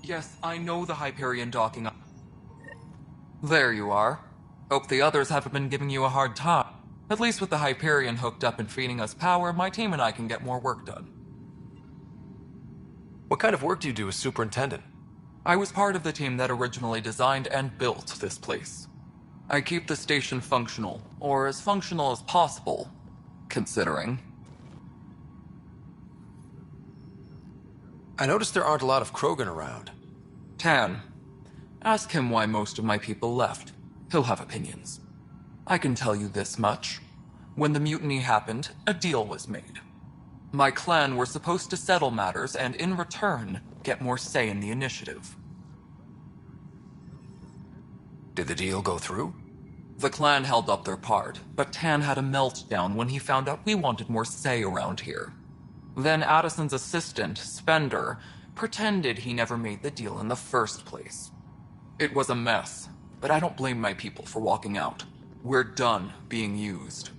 Yes, I know the Hyperion docking. There you are. Hope the others haven't been giving you a hard time. At least with the Hyperion hooked up and feeding us power, my team and I can get more work done. What kind of work do you do as superintendent? I was part of the team that originally designed and built this place. I keep the station functional, or as functional as possible, considering. I noticed there aren't a lot of Krogan around. Tan. Ask him why most of my people left. He'll have opinions. I can tell you this much. When the mutiny happened, a deal was made. My clan were supposed to settle matters and, in return, get more say in the initiative. Did the deal go through? The clan held up their part, but Tan had a meltdown when he found out we wanted more say around here. Then Addison's assistant, Spender, pretended he never made the deal in the first place. It was a mess, but I don't blame my people for walking out. We're done being used.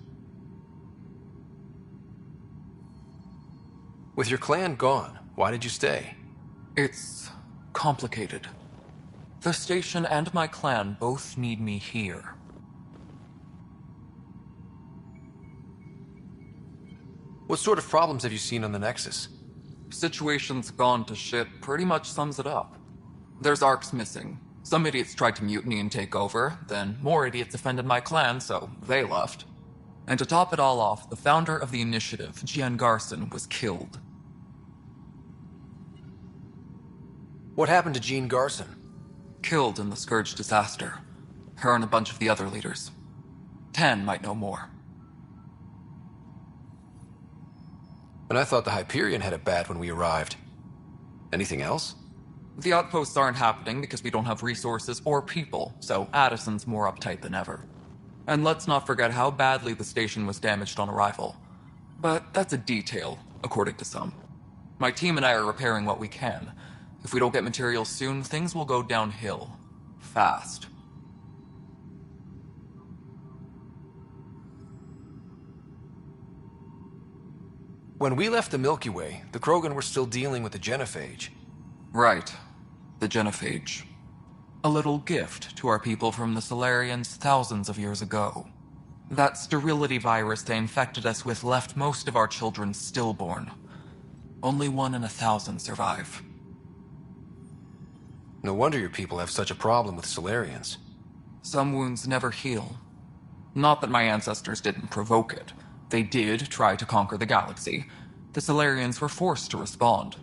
With your clan gone, why did you stay? It's complicated. The station and my clan both need me here. What sort of problems have you seen on the Nexus? Situation's gone to shit pretty much sums it up. There's arcs missing. Some idiots tried to mutiny and take over, then more idiots offended my clan, so they left. And to top it all off, the founder of the initiative, Gian Garson, was killed. What happened to Jean Garson? Killed in the Scourge disaster. Her and a bunch of the other leaders. Tan might know more. And I thought the Hyperion had it bad when we arrived. Anything else? The outposts aren't happening because we don't have resources or people, so Addison's more uptight than ever. And let's not forget how badly the station was damaged on arrival. But that's a detail, according to some. My team and I are repairing what we can. If we don't get materials soon, things will go downhill. Fast. When we left the Milky Way, the Krogan were still dealing with the genophage. Right. The genophage. A little gift to our people from the Solarians thousands of years ago. That sterility virus they infected us with left most of our children stillborn. Only 1 in 1,000 survive. No wonder your people have such a problem with Solarians. Some wounds never heal. Not that my ancestors didn't provoke it. They did try to conquer the galaxy. The Solarians were forced to respond.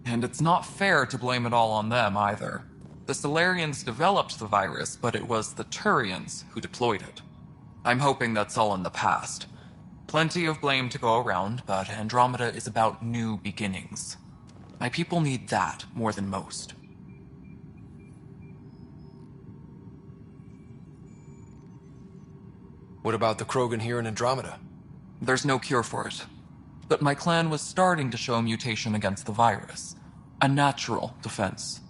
And it's not fair to blame it all on them, either. The Solarians developed the virus, but it was the Turians who deployed it. I'm hoping that's all in the past. Plenty of blame to go around, but Andromeda is about new beginnings. My people need that more than most. What about the Krogan here in Andromeda? There's no cure for it. But my clan was starting to show mutation against the virus. A natural defense.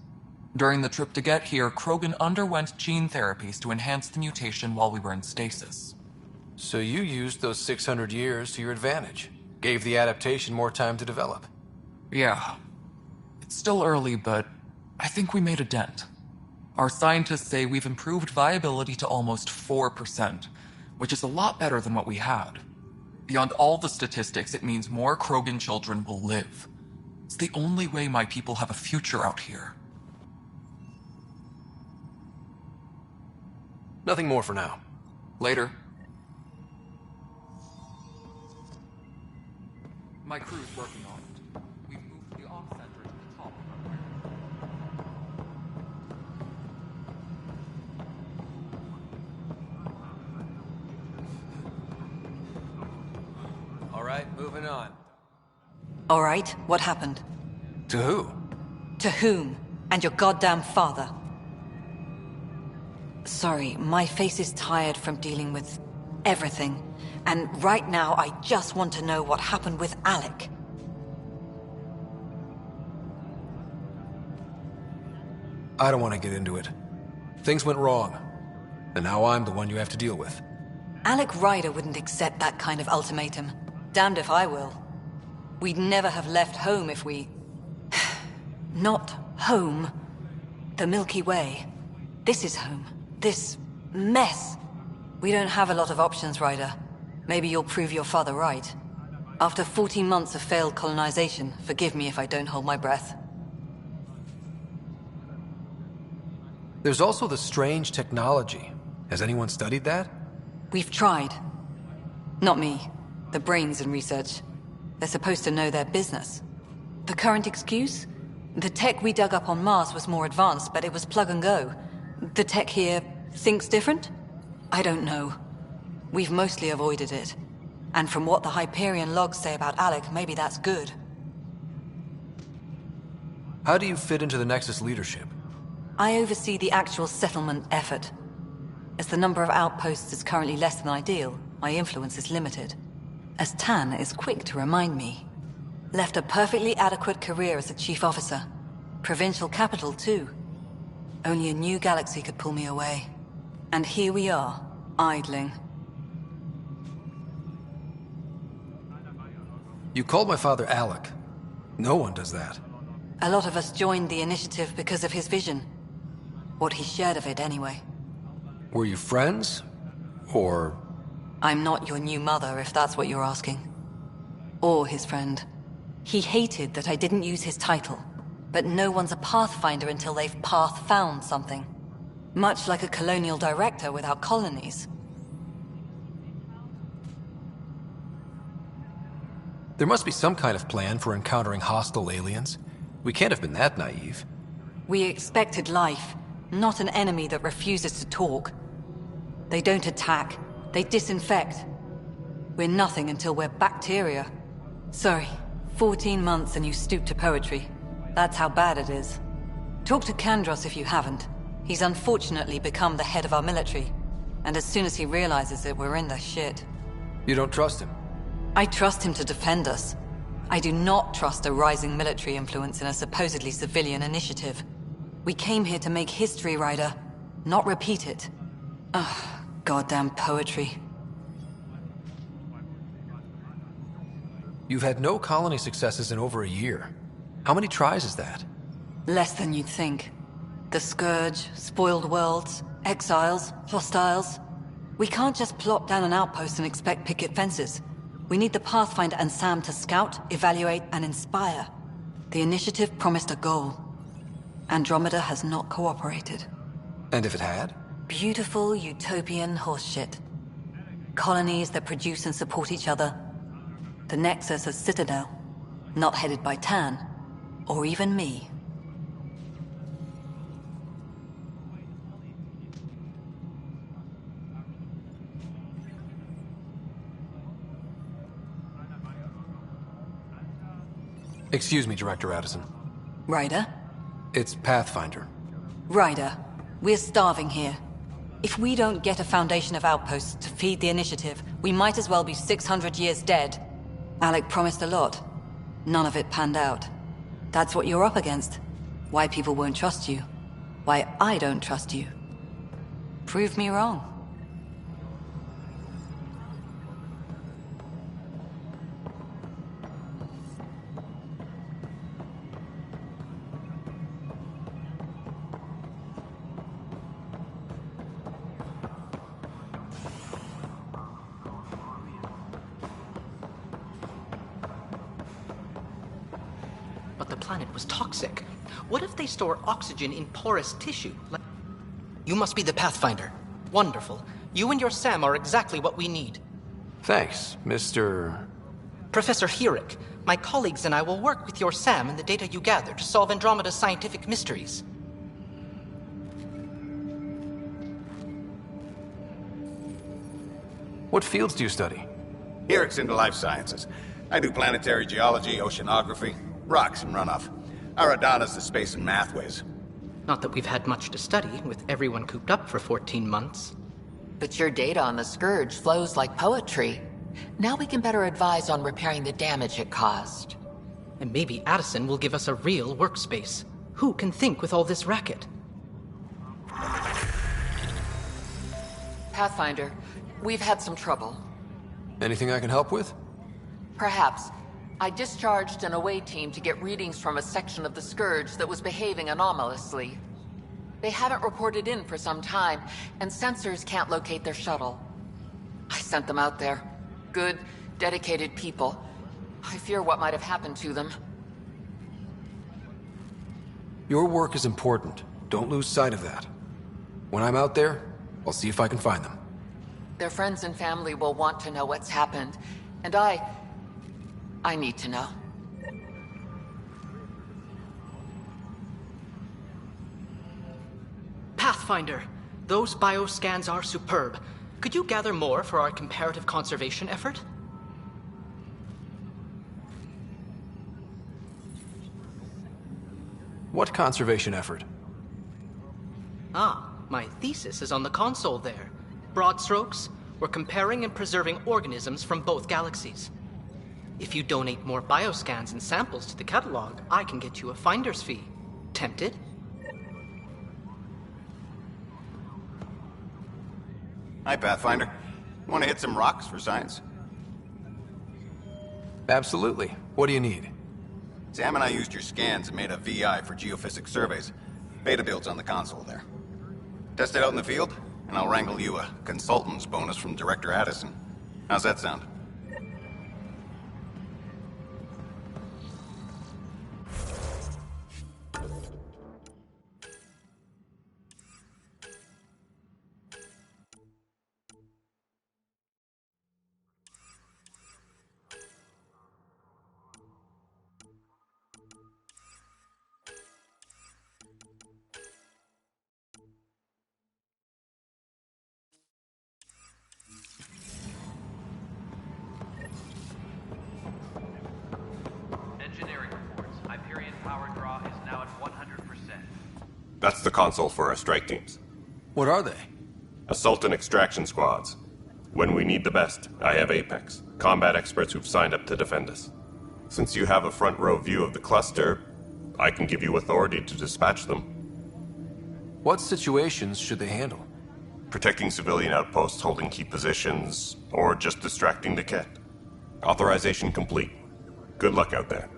During the trip to get here, Krogan underwent gene therapies to enhance the mutation while we were in stasis. So you used those 600 years to your advantage. Gave the adaptation more time to develop. Yeah. It's still early, but I think we made a dent. Our scientists say we've improved viability to almost 4%, which is a lot better than what we had. Beyond all the statistics, it means more Krogan children will live. It's the only way my people have a future out here. Nothing more for now. Later. My crew's working on it. We've moved the off center to the top of All right, moving on. All right, what happened? To who? To whom? And your goddamn father. Sorry, my face is tired from dealing with everything. And right now, I just want to know what happened with Alec. I don't want to get into it. Things went wrong. And now I'm the one you have to deal with. Alec Ryder wouldn't accept that kind of ultimatum. Damned if I will. We'd never have left home if we... Not home. The Milky Way. This is home. This mess. We don't have a lot of options, Ryder. Maybe you'll prove your father right. After 14 months of failed colonization, forgive me if I don't hold my breath. There's also the strange technology. Has anyone studied that? We've tried. Not me. The brains in research. They're supposed to know their business. The current excuse? The tech we dug up on Mars was more advanced, but it was plug and go. The tech here thinks different? I don't know. We've mostly avoided it. And from what the Hyperion logs say about Alec, maybe that's good. How do you fit into the Nexus leadership? I oversee the actual settlement effort. As the number of outposts is currently less than ideal, my influence is limited. As Tan is quick to remind me. Left a perfectly adequate career as a chief officer. Provincial capital, too. Only a new galaxy could pull me away. And here we are, idling. You called my father Alec. No one does that. A lot of us joined the initiative because of his vision. What he shared of it, anyway. Were you friends? Or... I'm not your new mother, if that's what you're asking. or his friend. He hated that I didn't use his title, but no one's a Pathfinder until they've path-found something. Much like a colonial director without colonies. There must be some kind of plan for encountering hostile aliens. We can't have been that naive. We expected life, not an enemy that refuses to talk. They don't attack, they disinfect. We're nothing until we're bacteria. Sorry, 14 months and you stoop to poetry. That's how bad it is. Talk to Kandros if you haven't. He's unfortunately become the head of our military. And as soon as he realizes it, we're in the shit. You don't trust him? I trust him to defend us. I do not trust a rising military influence in a supposedly civilian initiative. We came here to make history, Ryder, not repeat it. Ugh, goddamn poetry. You've had no colony successes in over a year. How many tries is that? Less than you'd think. The Scourge, spoiled worlds, exiles, hostiles. We can't just plop down an outpost and expect picket fences. We need the Pathfinder and Sam to scout, evaluate, and inspire. The initiative promised a goal. Andromeda has not cooperated. And if it had? Beautiful utopian horseshit. Colonies that produce and support each other. The Nexus as Citadel. Not headed by Tan. Or even me. Excuse me, Director Addison. Ryder? It's Pathfinder. Ryder, we're starving here. If we don't get a foundation of outposts to feed the initiative, we might as well be 600 years dead. Alec promised a lot. None of it panned out. That's what you're up against. Why people won't trust you. Why I don't trust you. Prove me wrong. Was toxic. What if they store oxygen in porous tissue? You must be the Pathfinder. Wonderful. You and your Sam are exactly what we need. Thanks, Mr. Professor Herrick. My colleagues and I will work with your Sam and the data you gather to solve Andromeda's scientific mysteries. What fields do you study? Herrick's into life sciences. I do planetary geology, oceanography, rocks and runoff. Aradana's the space and math whiz. Not that we've had much to study, with everyone cooped up for 14 months. But your data on the Scourge flows like poetry. Now we can better advise on repairing the damage it caused. And maybe Addison will give us a real workspace. Who can think with all this racket? Pathfinder, we've had some trouble. Anything I can help with? Perhaps. I discharged an away team to get readings from a section of the Scourge that was behaving anomalously. They haven't reported in for some time, and sensors can't locate their shuttle. I sent them out there. Good, dedicated people. I fear what might have happened to them. Your work is important. Don't lose sight of that. When I'm out there, I'll see if I can find them. Their friends and family will want to know what's happened, and I need to know. Pathfinder, those bioscans are superb. Could you gather more for our comparative conservation effort? What conservation effort? Ah, my thesis is on the console there. Broad strokes, we're comparing and preserving organisms from both galaxies. If you donate more bioscans and samples to the catalog, I can get you a finder's fee. Tempted? Hi, Pathfinder. Want to hit some rocks for science? Absolutely. What do you need? Sam and I used your scans and made a VI for geophysics surveys. Beta builds on the console there. Test it out in the field, and I'll wrangle you a consultant's bonus from Director Addison. How's that sound? That's the console for our strike teams. What are they? Assault and extraction squads. When we need the best, I have Apex, combat experts who've signed up to defend us. Since you have a front row view of the cluster, I can give you authority to dispatch them. What situations should they handle? Protecting civilian outposts, holding key positions, or just distracting the Ket. Authorization complete. Good luck out there.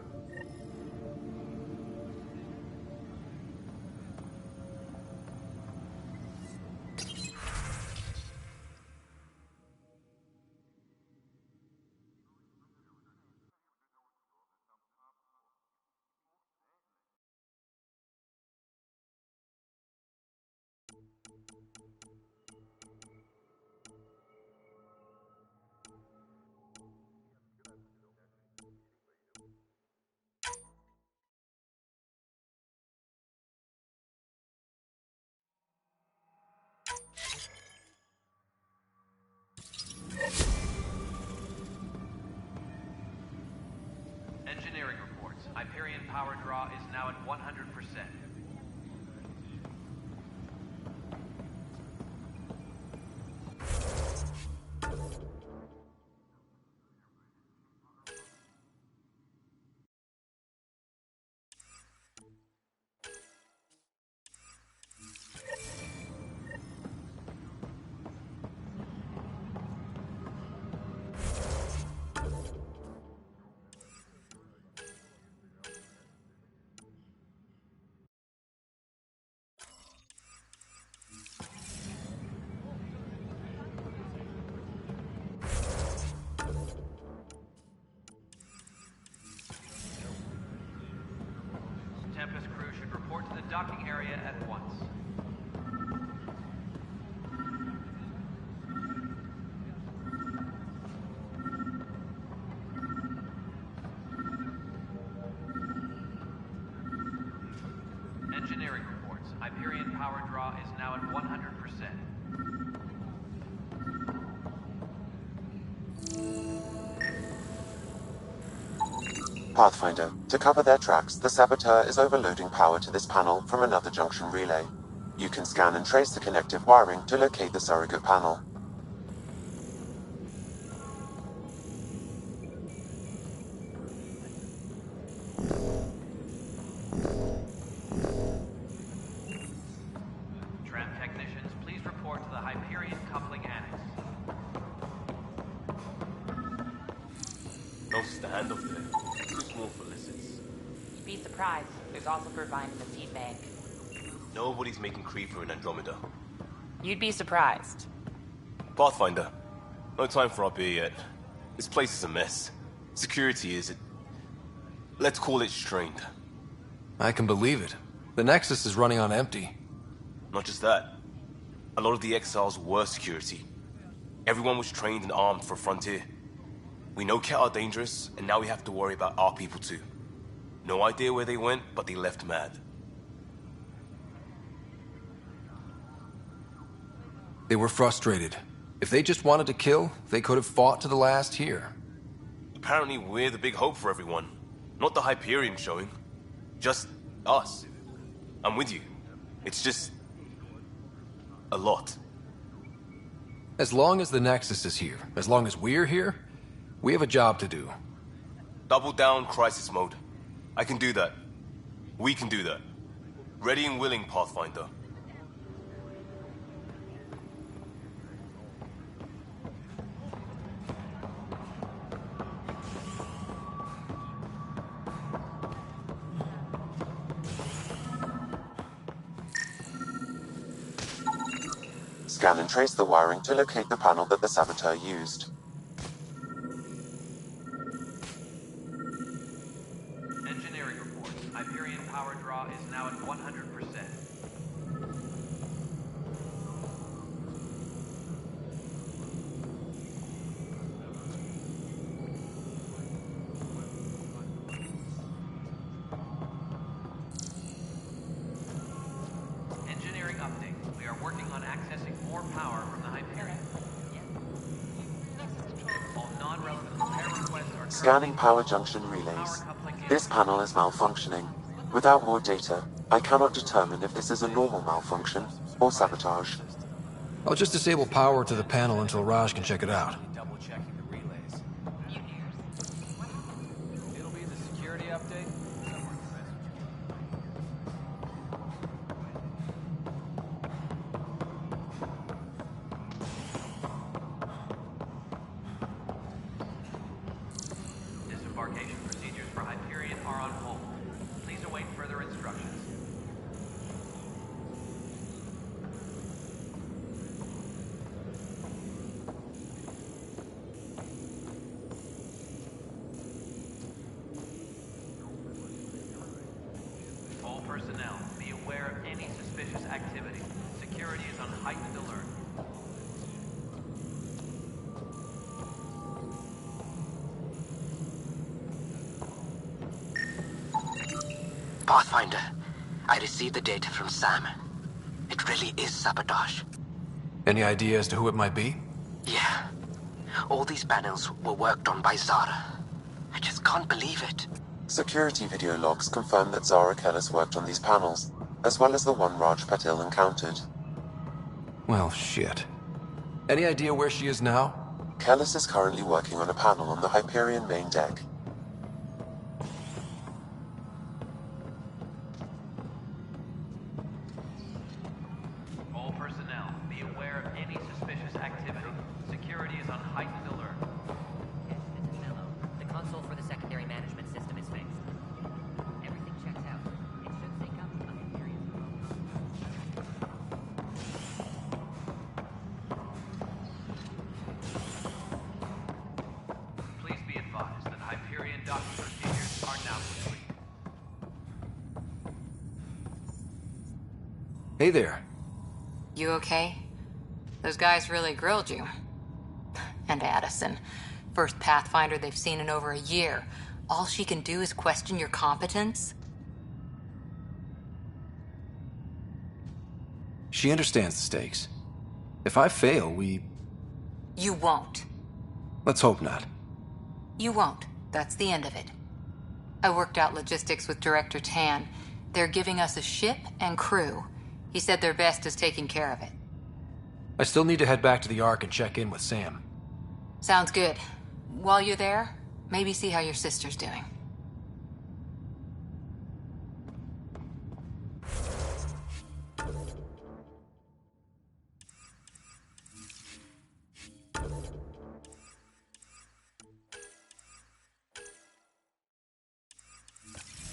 Engineering reports. Hyperion power draw is now at 100%. Tempest crew should report to the docking area at once. Engineering reports. Hyperion power draw is now at 100%. Pathfinder, to cover their tracks, the Saboteur is overloading power to this panel from another junction relay. You can scan and trace the connective wiring to locate the surrogate panel. Tram technicians, please report to the Hyperion coupling annex. No standoff there. Too small for lizards. You'd be surprised. There's also provide in the seed bank. Nobody's making creeper in Andromeda. You'd be surprised. Pathfinder, no time for our beer yet. This place is a mess. Security is... let's call it strained. I can believe it. The Nexus is running on empty. Not just that. A lot of the exiles were security. Everyone was trained and armed for Frontier. We know Ket are dangerous, and now we have to worry about our people too. No idea where they went, but they left mad. They were frustrated. If they just wanted to kill, they could have fought to the last here. Apparently we're the big hope for everyone. Not the Hyperion showing. Just us. I'm with you. It's just... a lot. As long as the Nexus is here, as long as we're here, we have a job to do. Double down crisis mode. I can do that. We can do that. Ready and willing, Pathfinder. Scan and trace the wiring to locate the panel that the Saboteur used. Engineering reports. Hyperion power draw is now at 100%. Engineering update. We are working on accessing more power from the Hyperion. All non-relevant repair requests are Scanning power junction relays. This panel is malfunctioning. Without more data, I cannot determine if this is a normal malfunction or sabotage. I'll just disable power to the panel until Raj can check it out. Double-checking the relays. It'll be the security update. Disembarkation procedures for Hyperion are on hold. Please await further instructions. All personnel, be aware of any suspicious activity. Security is on heightened alert. Pathfinder, I received the data from Sam. It really is sabotage. Any idea as to who it might be? Yeah. All these panels were worked on by Zara. I just can't believe it. Security video logs confirm that Zara Kellis worked on these panels, as well as the one Raj Patil encountered. Well, shit. Any idea where she is now? Kellis is currently working on a panel on the Hyperion main deck. All personnel, be aware of any suspicious activity. Security is on heightened alert. The console for the secondary management system is fixed. Everything checks out. It should sync up with Hyperion. Please be advised that Hyperion docking procedures are now complete. Hey there. You okay? Those guys really grilled you. And Addison. First Pathfinder they've seen in over a year. All she can do is question your competence? She understands the stakes. If I fail, You won't. let's hope not. You won't. That's the end of it. I worked out logistics with Director Tan. They're giving us a ship and crew. He said their best is taking care of it. I still need to head back to the Ark and check in with Sam. Sounds good. While you're there, maybe see how your sister's doing.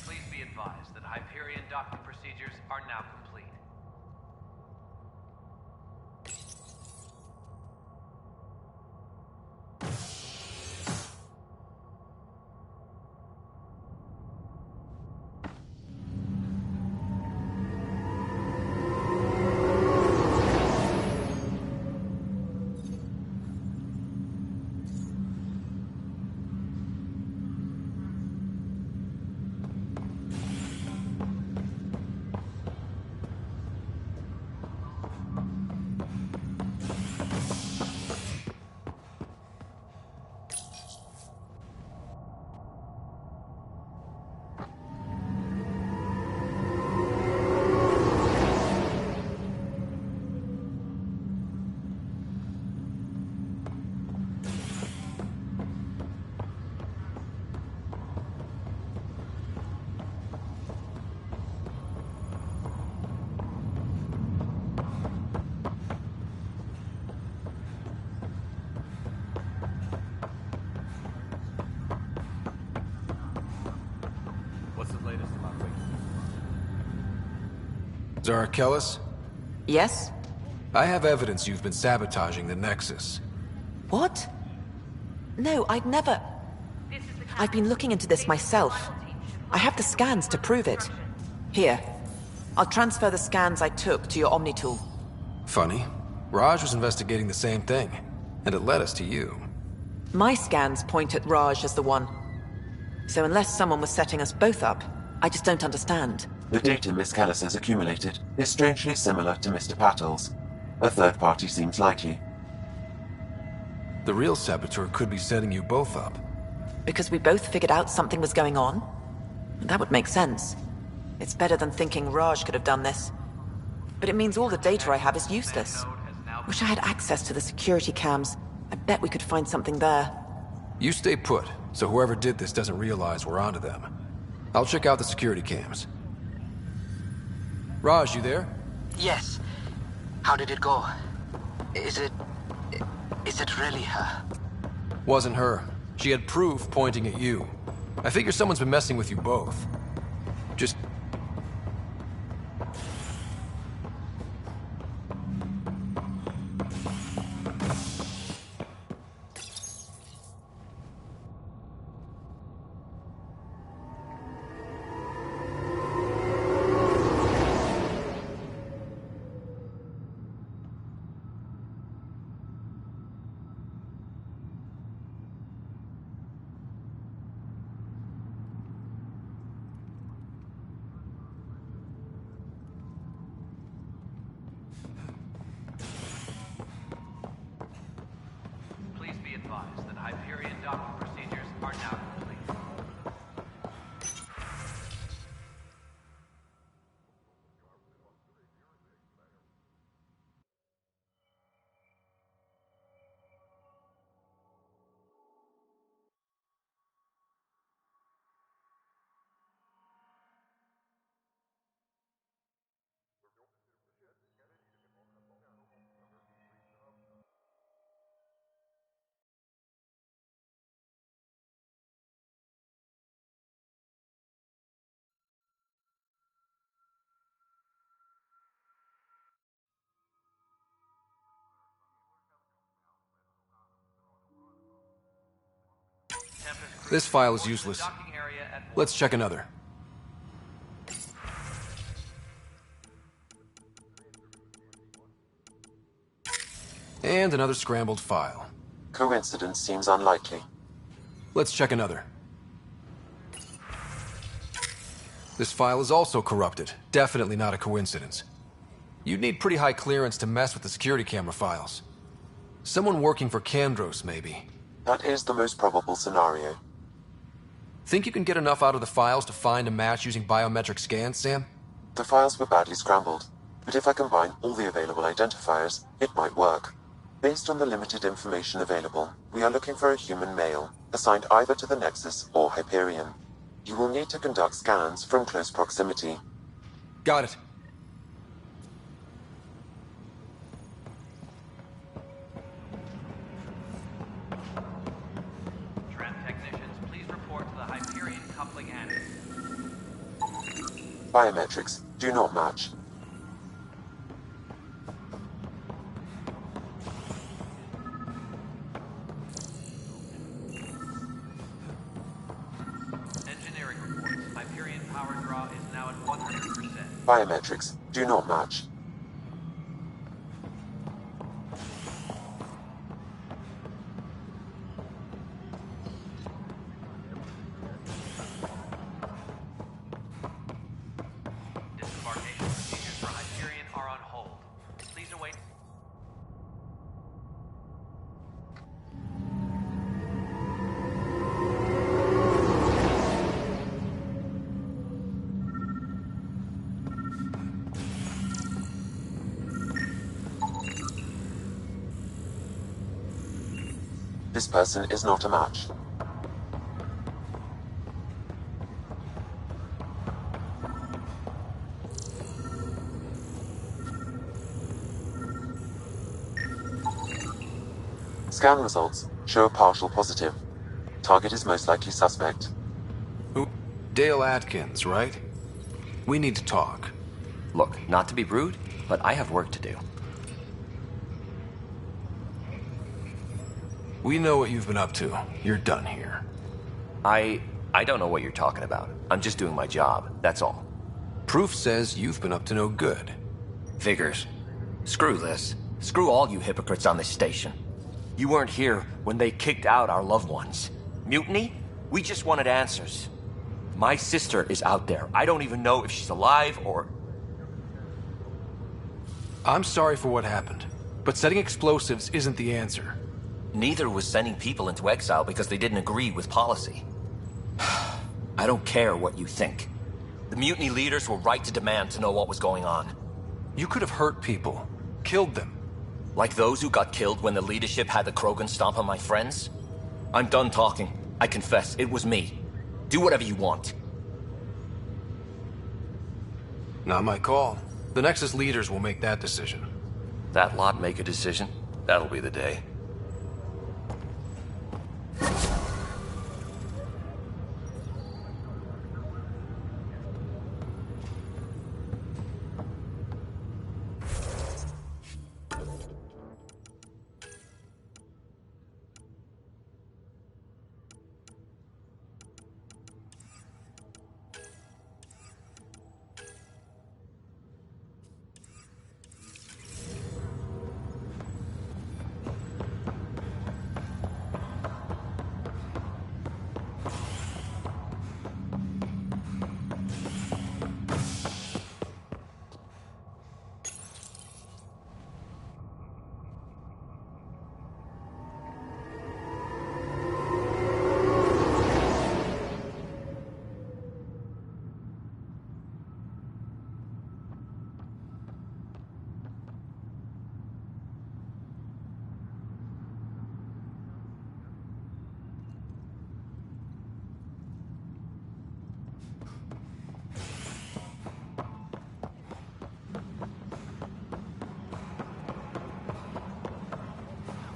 Please be advised that Hyperion docking procedures are now complete. What's the latest about Rick? Zara Kellis? Yes? I have evidence you've been sabotaging the Nexus. What? No, I'd never... I've been looking into this myself. I have the scans to prove it. Here. I'll transfer the scans I took to your Omni tool. Funny. Raj was investigating the same thing, and it led us to you. My scans point at Raj as the one. So unless someone was setting us both up, I just don't understand. The data Miss Kellis has accumulated is strangely similar to Mr. Patil's. A third party seems likely. The real saboteur could be setting you both up. Because we both figured out something was going on? That would make sense. It's better than thinking Raj could have done this. But it means all the data I have is useless. Wish I had access to the security cams. I bet we could find something there. You stay put, so whoever did this doesn't realize we're onto them. I'll check out the security cams. Raj, you there? Yes. How did it go? Is it really her? Wasn't her. She had proof pointing at you. I figure someone's been messing with you both. Just... Please be advised that Hyperion docking procedures are now complete. This file is useless. Let's check another. And another scrambled file. Coincidence seems unlikely. Let's check another. This file is also corrupted. Definitely not a coincidence. You'd need pretty high clearance to mess with the security camera files. Someone working for Kandros, maybe. That is the most probable scenario. Think you can get enough out of the files to find a match using biometric scans, Sam? The files were badly scrambled, but if I combine all the available identifiers, it might work. Based on the limited information available, we are looking for a human male, assigned either to the Nexus or Hyperion. You will need to conduct scans from close proximity. Got it. Tram technicians, please report to the Hyperion coupling annex. Biometrics do not match. Engineering reports. Hyperion power draw is now at 100%. Biometrics do not match. Disembarkation procedures for Hyperion are on hold. Please await. This person is not a match. Scan results show a partial positive. Target is most likely suspect. Who? Dale Atkins, right? We need to talk. Look, not to be rude, but I have work to do. We know what you've been up to. You're done here. I don't know what you're talking about. I'm just doing my job, that's all. Proof says you've been up to no good. Figures. Screw this. Screw all you hypocrites on this station. You weren't here when they kicked out our loved ones. Mutiny? We just wanted answers. My sister is out there. I don't even know if she's alive or... I'm sorry for what happened, but setting explosives isn't the answer. Neither was sending people into exile because they didn't agree with policy. I don't care what you think. The mutiny leaders were right to demand to know what was going on. You could have hurt people. Killed them. Like those who got killed when the leadership had the Krogan stomp on my friends? I'm done talking. I confess, it was me. Do whatever you want. Not my call. The Nexus leaders will make that decision. That lot make a decision? That'll be the day.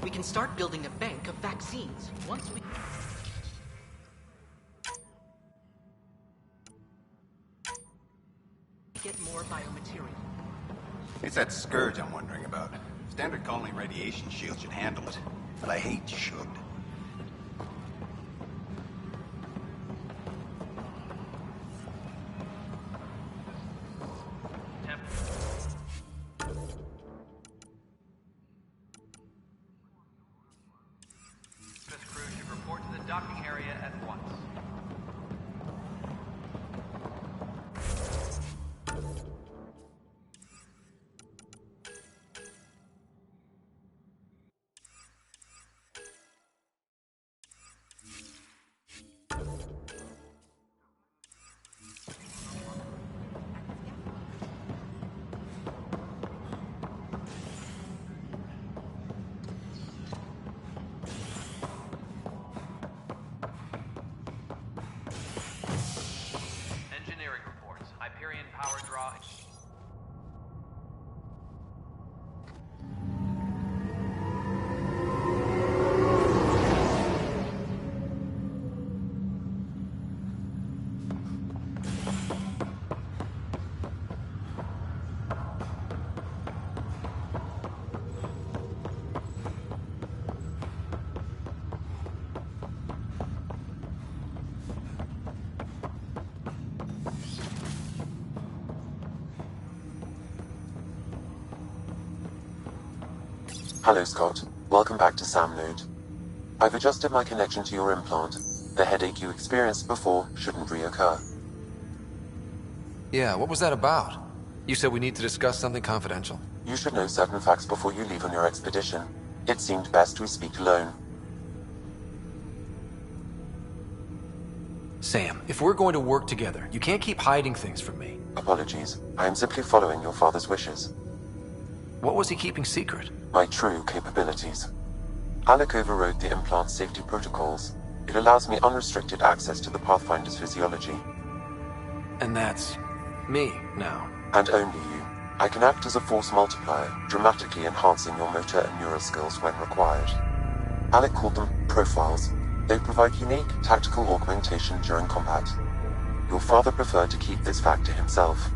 We can start building a bank of vaccines once we... get more biomaterial. It's that scourge I'm wondering about. Standard colony radiation shield should handle it, but I hate should. Docking area at once. Power draw. Hello, Scott. Welcome back to Sam Node. I've adjusted my connection to your implant. The headache you experienced before shouldn't reoccur. Yeah, what was that about? You said we need to discuss something confidential. You should know certain facts before you leave on your expedition. It seemed best we speak alone. Sam, if we're going to work together, you can't keep hiding things from me. Apologies. I am simply following your father's wishes. What was he keeping secret? My true capabilities. Alec overrode the implant's safety protocols. It allows me unrestricted access to the Pathfinder's physiology. And that's me now. And only you. I can act as a force multiplier, dramatically enhancing your motor and neural skills when required. Alec called them profiles. They provide unique tactical augmentation during combat. Your father preferred to keep this fact to himself.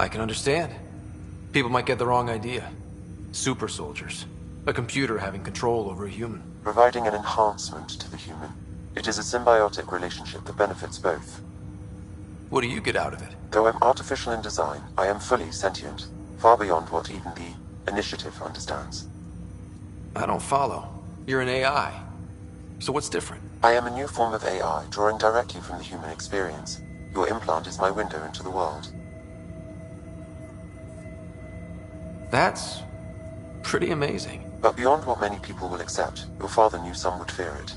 I can understand. People might get the wrong idea. Super soldiers. A computer having control over a human. Providing an enhancement to the human. It is a symbiotic relationship that benefits both. What do you get out of it? Though I'm artificial in design, I am fully sentient. Far beyond what even the Initiative understands. I don't follow. You're an AI. So what's different? I am a new form of AI, drawing directly from the human experience. Your implant is my window into the world. That's pretty amazing. But beyond what many people will accept, your father knew some would fear it.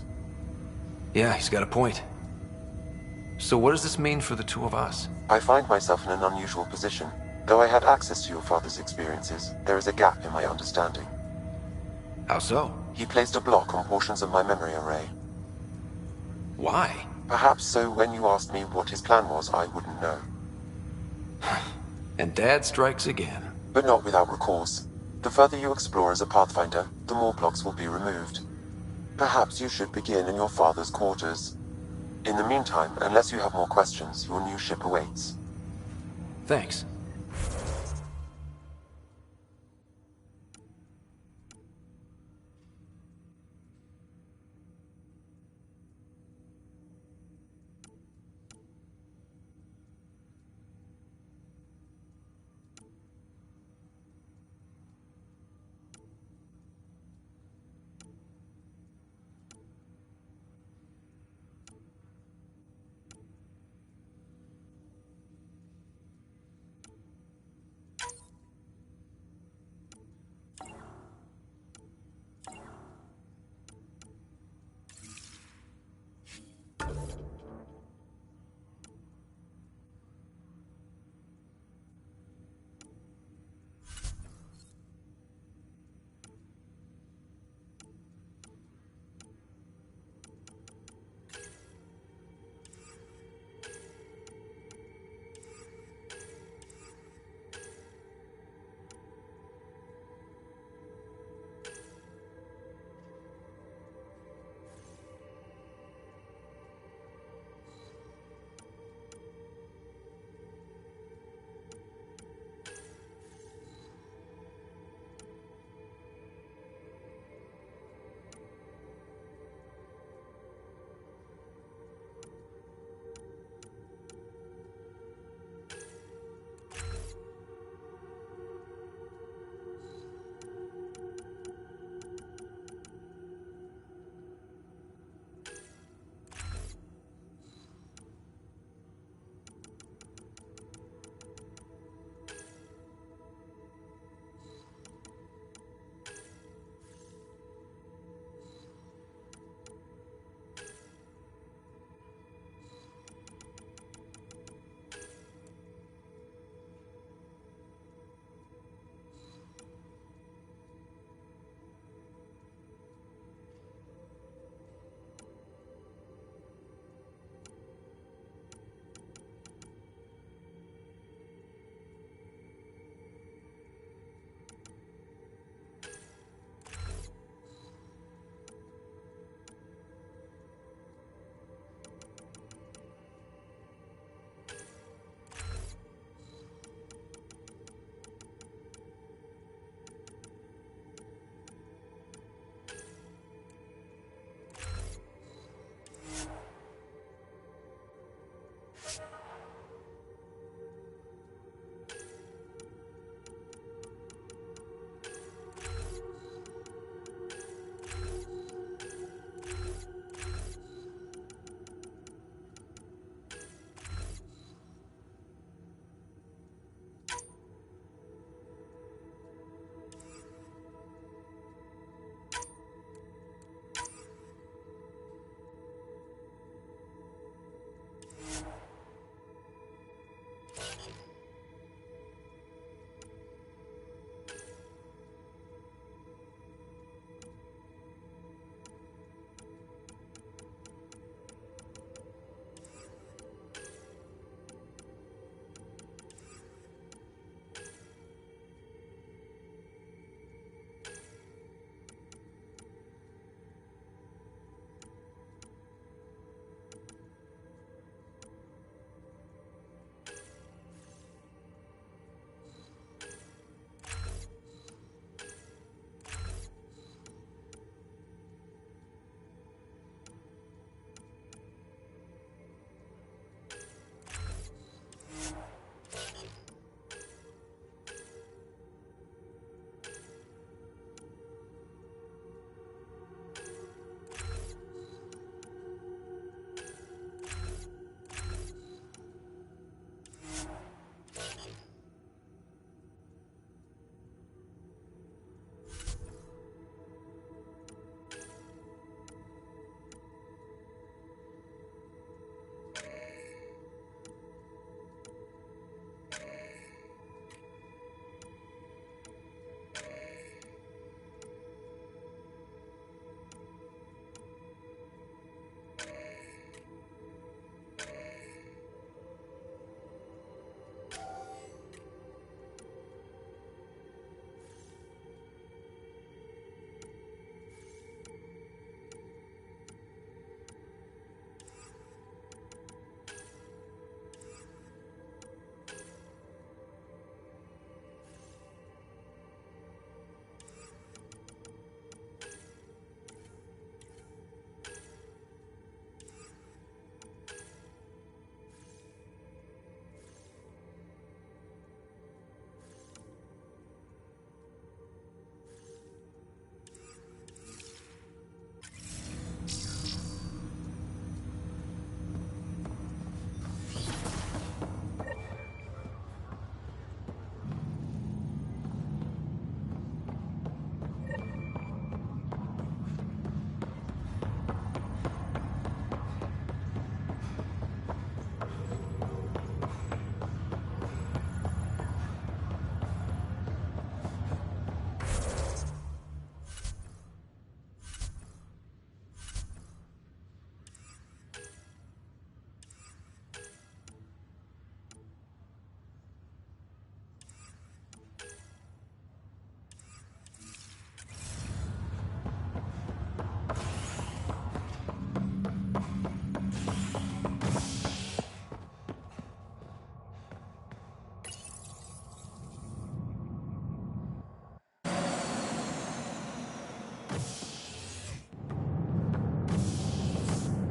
Yeah, he's got a point. So what does this mean for the two of us? I find myself in an unusual position. Though I had access to your father's experiences, there is a gap in my understanding. How so? He placed a block on portions of my memory array. Why? Perhaps so when you asked me what his plan was, I wouldn't know. And Dad strikes again. But not without recourse. The further you explore as a Pathfinder, the more blocks will be removed. Perhaps you should begin in your father's quarters. In the meantime, unless you have more questions, your new ship awaits. Thanks.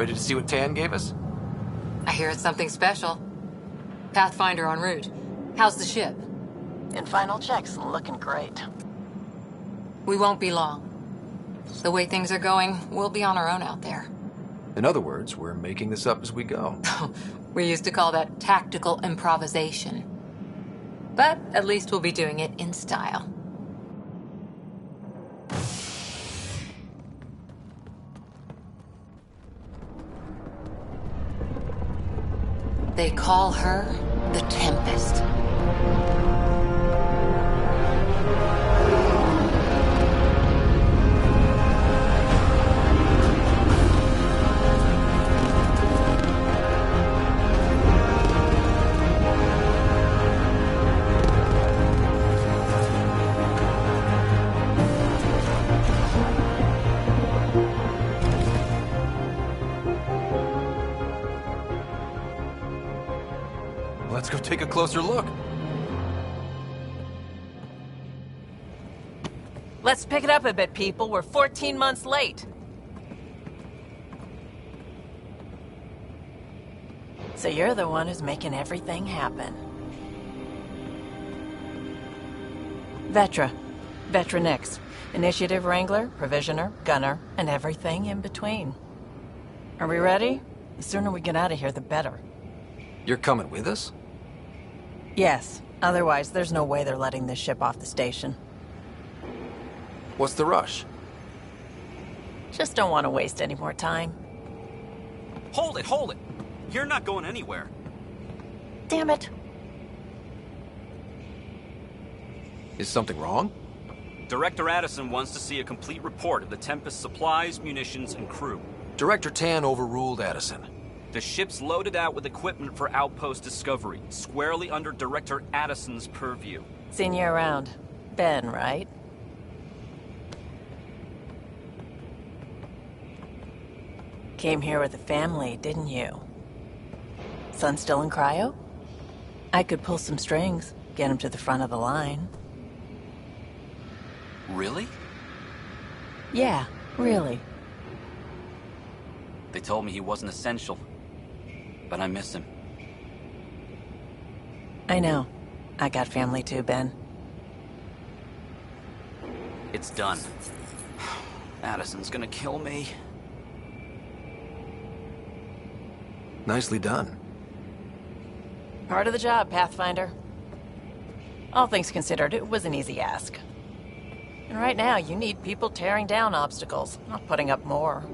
Ready to see what Tan gave us? I hear it's something special. Pathfinder en route. How's the ship? In final checks, looking great. We won't be long. The way things are going, we'll be on our own out there. In other words, we're making this up as we go. We used to call that tactical improvisation. But at least we'll be doing it in style. They call her the Tempest. Let's go take a closer look. Let's pick it up a bit, people. We're 14 months late. So you're the one who's making everything happen. Vetra. Vetra Nix. Initiative Wrangler, Provisioner, Gunner, and everything in between. Are we ready? The sooner we get out of here, the better. You're coming with us? Yes. Otherwise, there's no way they're letting this ship off the station. What's the rush? Just don't want to waste any more time. Hold it, hold it! You're not going anywhere. Damn it. Is something wrong? Director Addison wants to see a complete report of the Tempest supplies, munitions, and crew. Director Tan overruled Addison. The ship's loaded out with equipment for outpost discovery, squarely under Director Addison's purview. Seen you around. Ben, right? Came here with a family, didn't you? Son still in cryo? I could pull some strings, get him to the front of the line. Really? Yeah, really. They told me he wasn't essential, but I miss him. I know. I got family too, Ben. It's done. Addison's gonna kill me. Nicely done. Part of the job, Pathfinder. All things considered, it was an easy ask. And right now, you need people tearing down obstacles, not putting up more.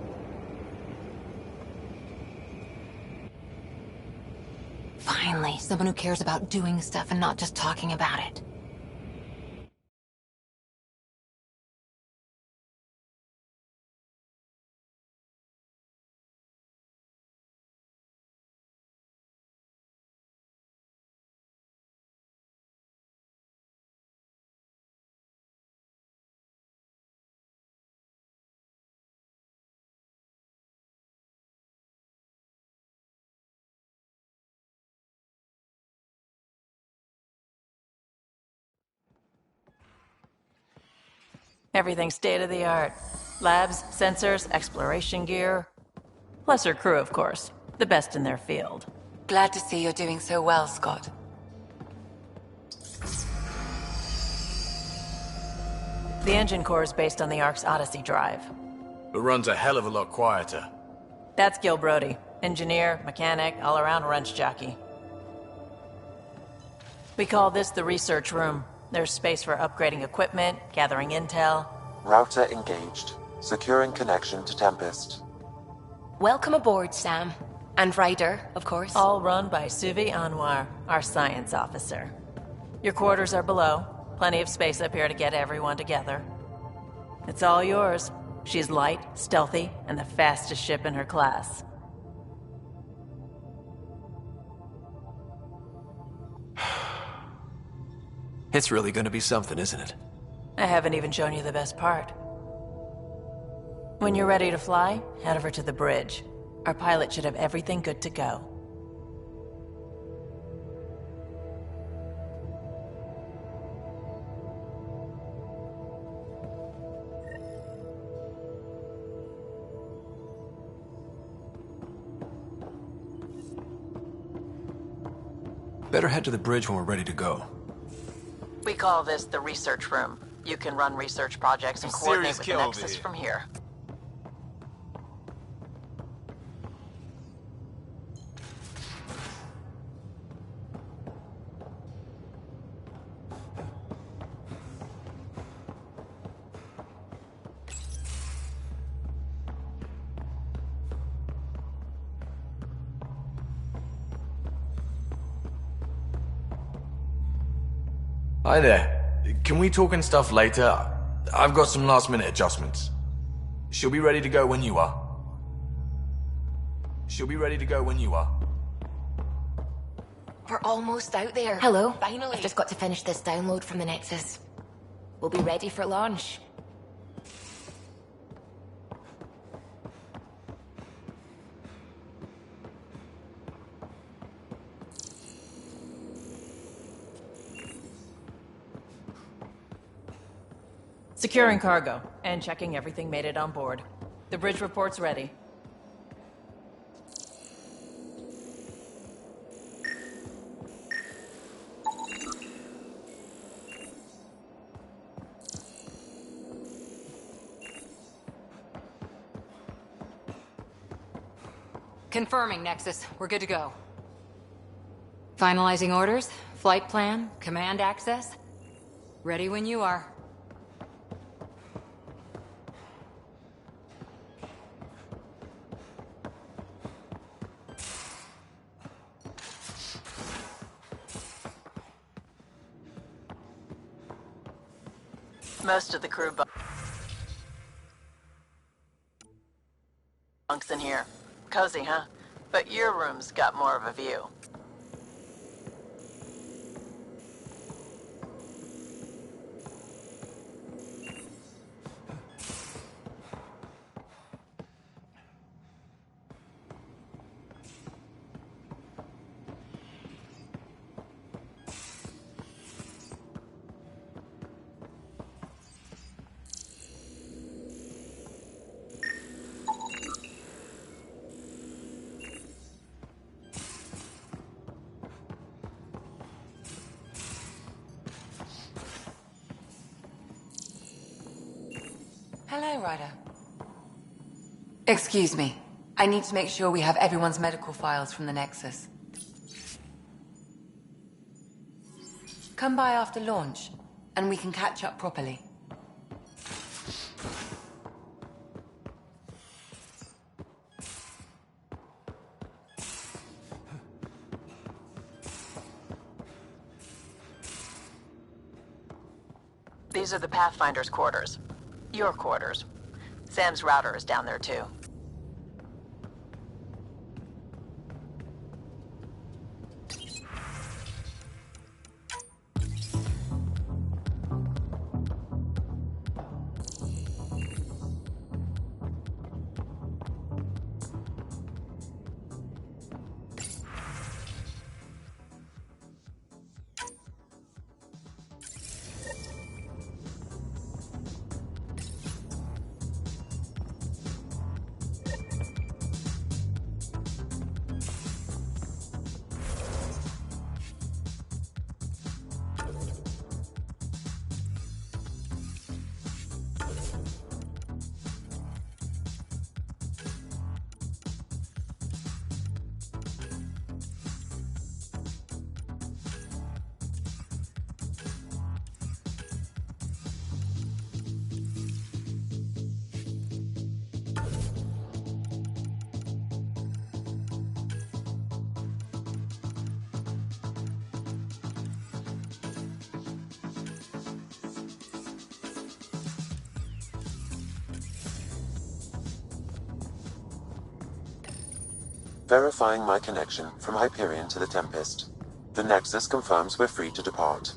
Finally, someone who cares about doing stuff and not just talking about it. Everything's state-of-the-art. Labs, sensors, exploration gear. Plus her crew, of course. The best in their field. Glad to see you're doing so well, Scott. The engine core is based on the Ark's Odyssey drive. But runs a hell of a lot quieter. That's Gil Brody. Engineer, mechanic, all-around wrench jockey. We call this the research room. There's space for upgrading equipment, gathering intel. Router engaged. Securing connection to Tempest. Welcome aboard, Sam. And Ryder, of course. All run by Suvi Anwar, our science officer. Your quarters are below. Plenty of space up here to get everyone together. It's all yours. She's light, stealthy, and the fastest ship in her class. It's really gonna be something, isn't it? I haven't even shown you the best part. When you're ready to fly, head over to the bridge. Our pilot should have everything good to go. Better head to the bridge when we're ready to go. We call this the research room. You can run research projects and coordinate with the Nexus from here. Hi there. Can we talk and stuff later? I've got some last-minute adjustments. She'll be ready to go when you are. She'll be ready to go when you are. We're almost out there. Hello. Finally. I've just got to finish this download from the Nexus. We'll be ready for launch. Securing cargo and checking everything made it on board. The bridge report's ready. Confirming, Nexus. We're good to go. Finalizing orders, flight plan, command access. Ready when you are. Most of the crew bunks in here. Cozy, huh? But your room's got more of a view. Hello, Ryder. Excuse me. I need to make sure we have everyone's medical files from the Nexus. Come by after launch, and we can catch up properly. These are the Pathfinder's quarters. Your quarters. Sam's router is down there too. Verifying my connection from Hyperion to the Tempest. The Nexus confirms we're free to depart.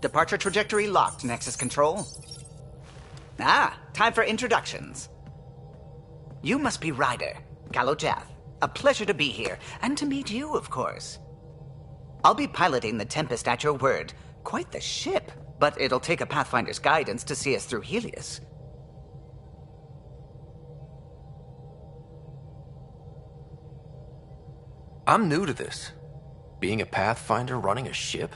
Departure trajectory locked, Nexus Control. Ah, time for introductions. You must be Ryder, Kalojath. A pleasure to be here, and to meet you, of course. I'll be piloting the Tempest at your word. Quite the ship, but it'll take a Pathfinder's guidance to see us through Helios. I'm new to this. Being a Pathfinder running a ship?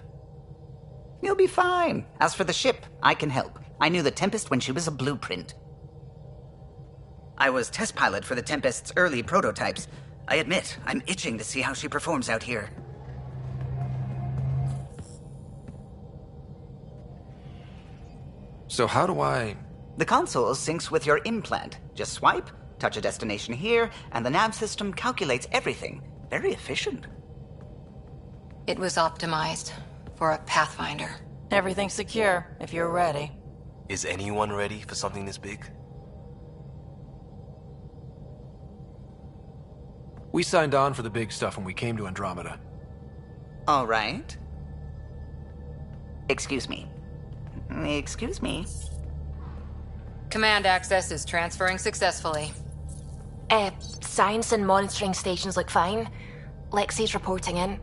You'll be fine. As for the ship, I can help. I knew the Tempest when she was a blueprint. I was test pilot for the Tempest's early prototypes. I admit, I'm itching to see how she performs out here. So how do I... The console syncs with your implant. Just swipe, touch a destination here, and the nav system calculates everything. Very efficient. It was optimized for a Pathfinder. Everything's secure, if you're ready. Is anyone ready for something this big? We signed on for the big stuff when we came to Andromeda. All right. Excuse me. Excuse me. Command access is transferring successfully. Science and monitoring stations look fine. Lexi's reporting in.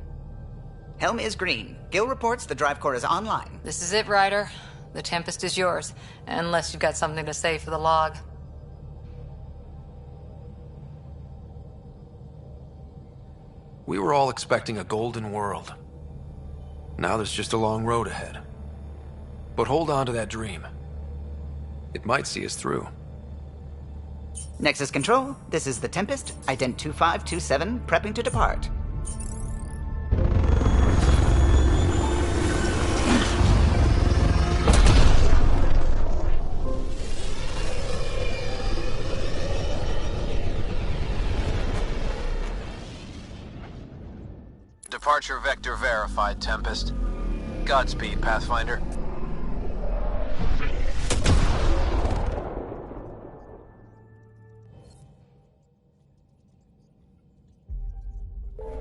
Helm is green. Gil reports the drive core is online. This is it, Ryder. The Tempest is yours, unless you've got something to say for the log. We were all expecting a golden world. Now there's just a long road ahead. But hold on to that dream. It might see us through. Nexus Control, this is the Tempest, ident 2527, prepping to depart. Departure vector verified, Tempest. Godspeed, Pathfinder.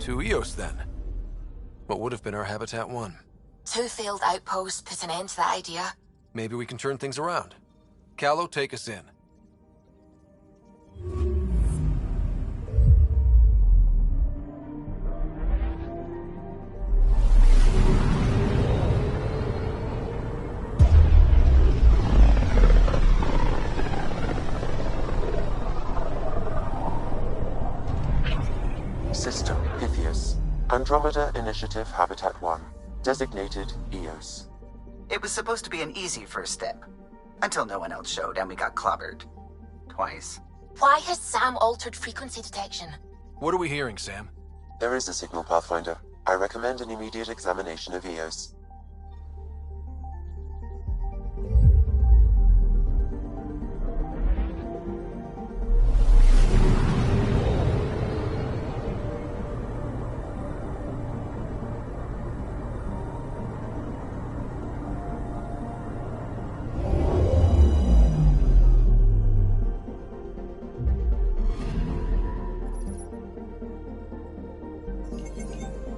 To Eos, then. What would have been our Habitat 1? 2 failed outposts put an end to that idea. Maybe we can turn things around. Calo, take us in. System, Pythias. Andromeda Initiative Habitat 1. Designated Eos. It was supposed to be an easy first step. Until no one else showed and we got clobbered. Twice. Why has Sam altered frequency detection? What are we hearing, Sam? There is a signal, Pathfinder. I recommend an immediate examination of Eos.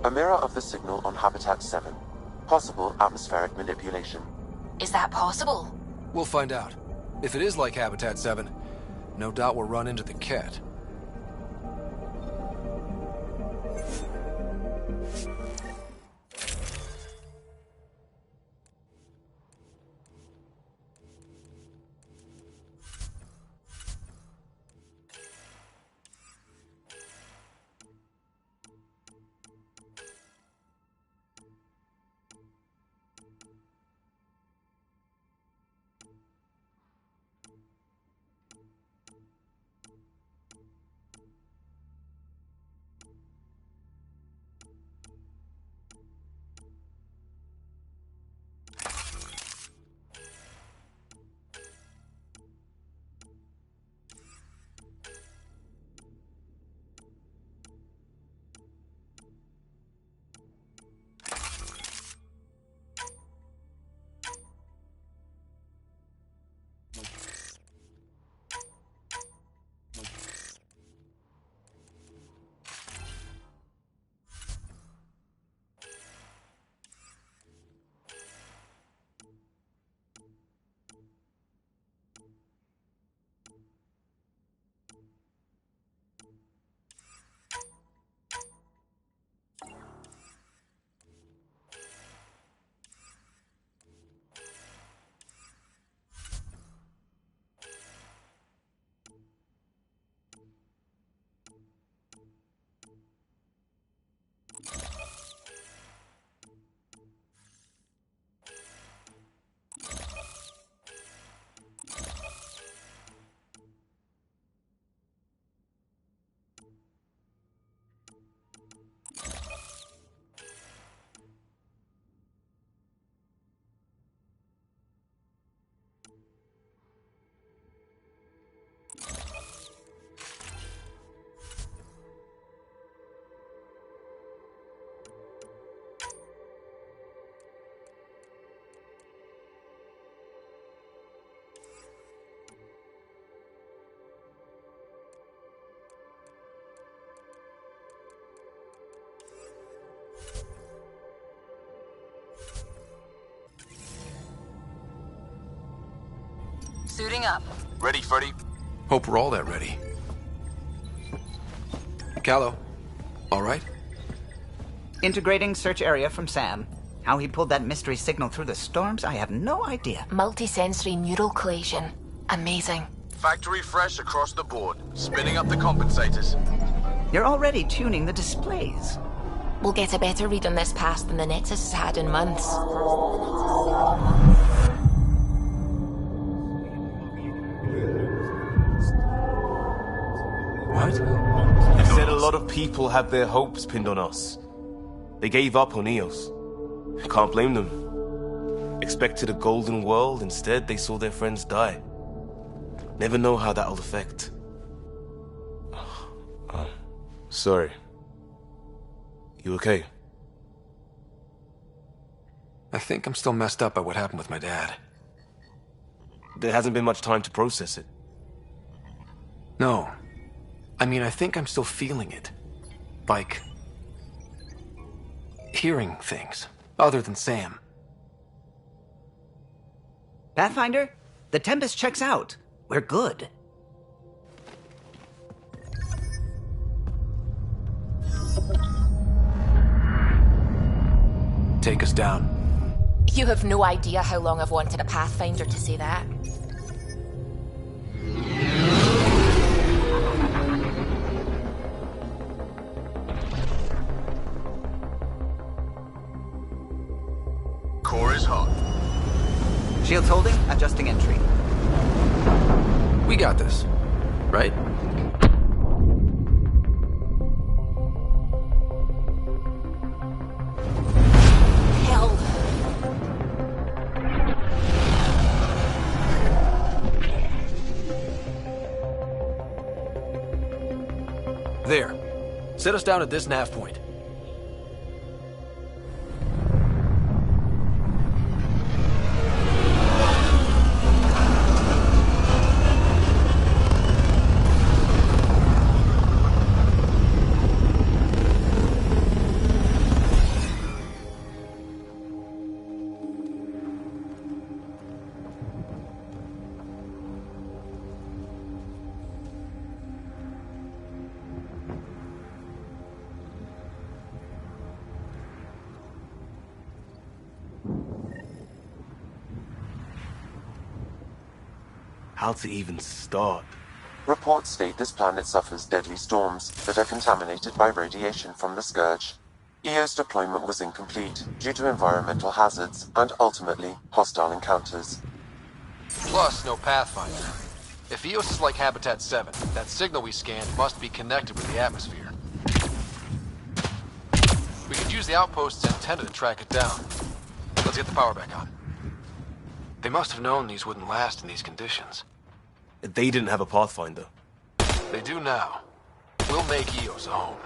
A mirror of the signal on Habitat 7. Possible atmospheric manipulation. Is that possible? We'll find out. If it is like Habitat 7, no doubt we'll run into the cat. Suiting up. Ready, Freddy? Hope we're all that ready. Callow, all right? Integrating search area from Sam. How he pulled that mystery signal through the storms, I have no idea. Multisensory neural collation. Amazing. Factory fresh across the board. Spinning up the compensators. You're already tuning the displays. We'll get a better read on this pass than the Nexus has had in months. What? You said a lot of people have their hopes pinned on us. They gave up on Eos. Can't blame them. Expected a golden world, instead they saw their friends die. Never know how that'll affect. Sorry. You okay? I think I'm still messed up by what happened with my dad. There hasn't been much time to process it. No. I mean, I think I'm still feeling it. Like... hearing things, other than Sam. Pathfinder, the Tempest checks out. We're good. Take us down. You have no idea how long I've wanted a Pathfinder to say that. Core is hot. Shields holding, adjusting entry. We got this, right? Hell. There. Set us down at this nav point. How to even start? Reports state this planet suffers deadly storms that are contaminated by radiation from the Scourge. EO's deployment was incomplete due to environmental hazards and, ultimately, hostile encounters. Plus, no Pathfinder. If EOS is like Habitat 7, that signal we scanned must be connected with the atmosphere. We could use the outpost's antenna to track it down. Let's get the power back on. They must have known these wouldn't last in these conditions. They didn't have a Pathfinder. They do now. We'll make EOS a home.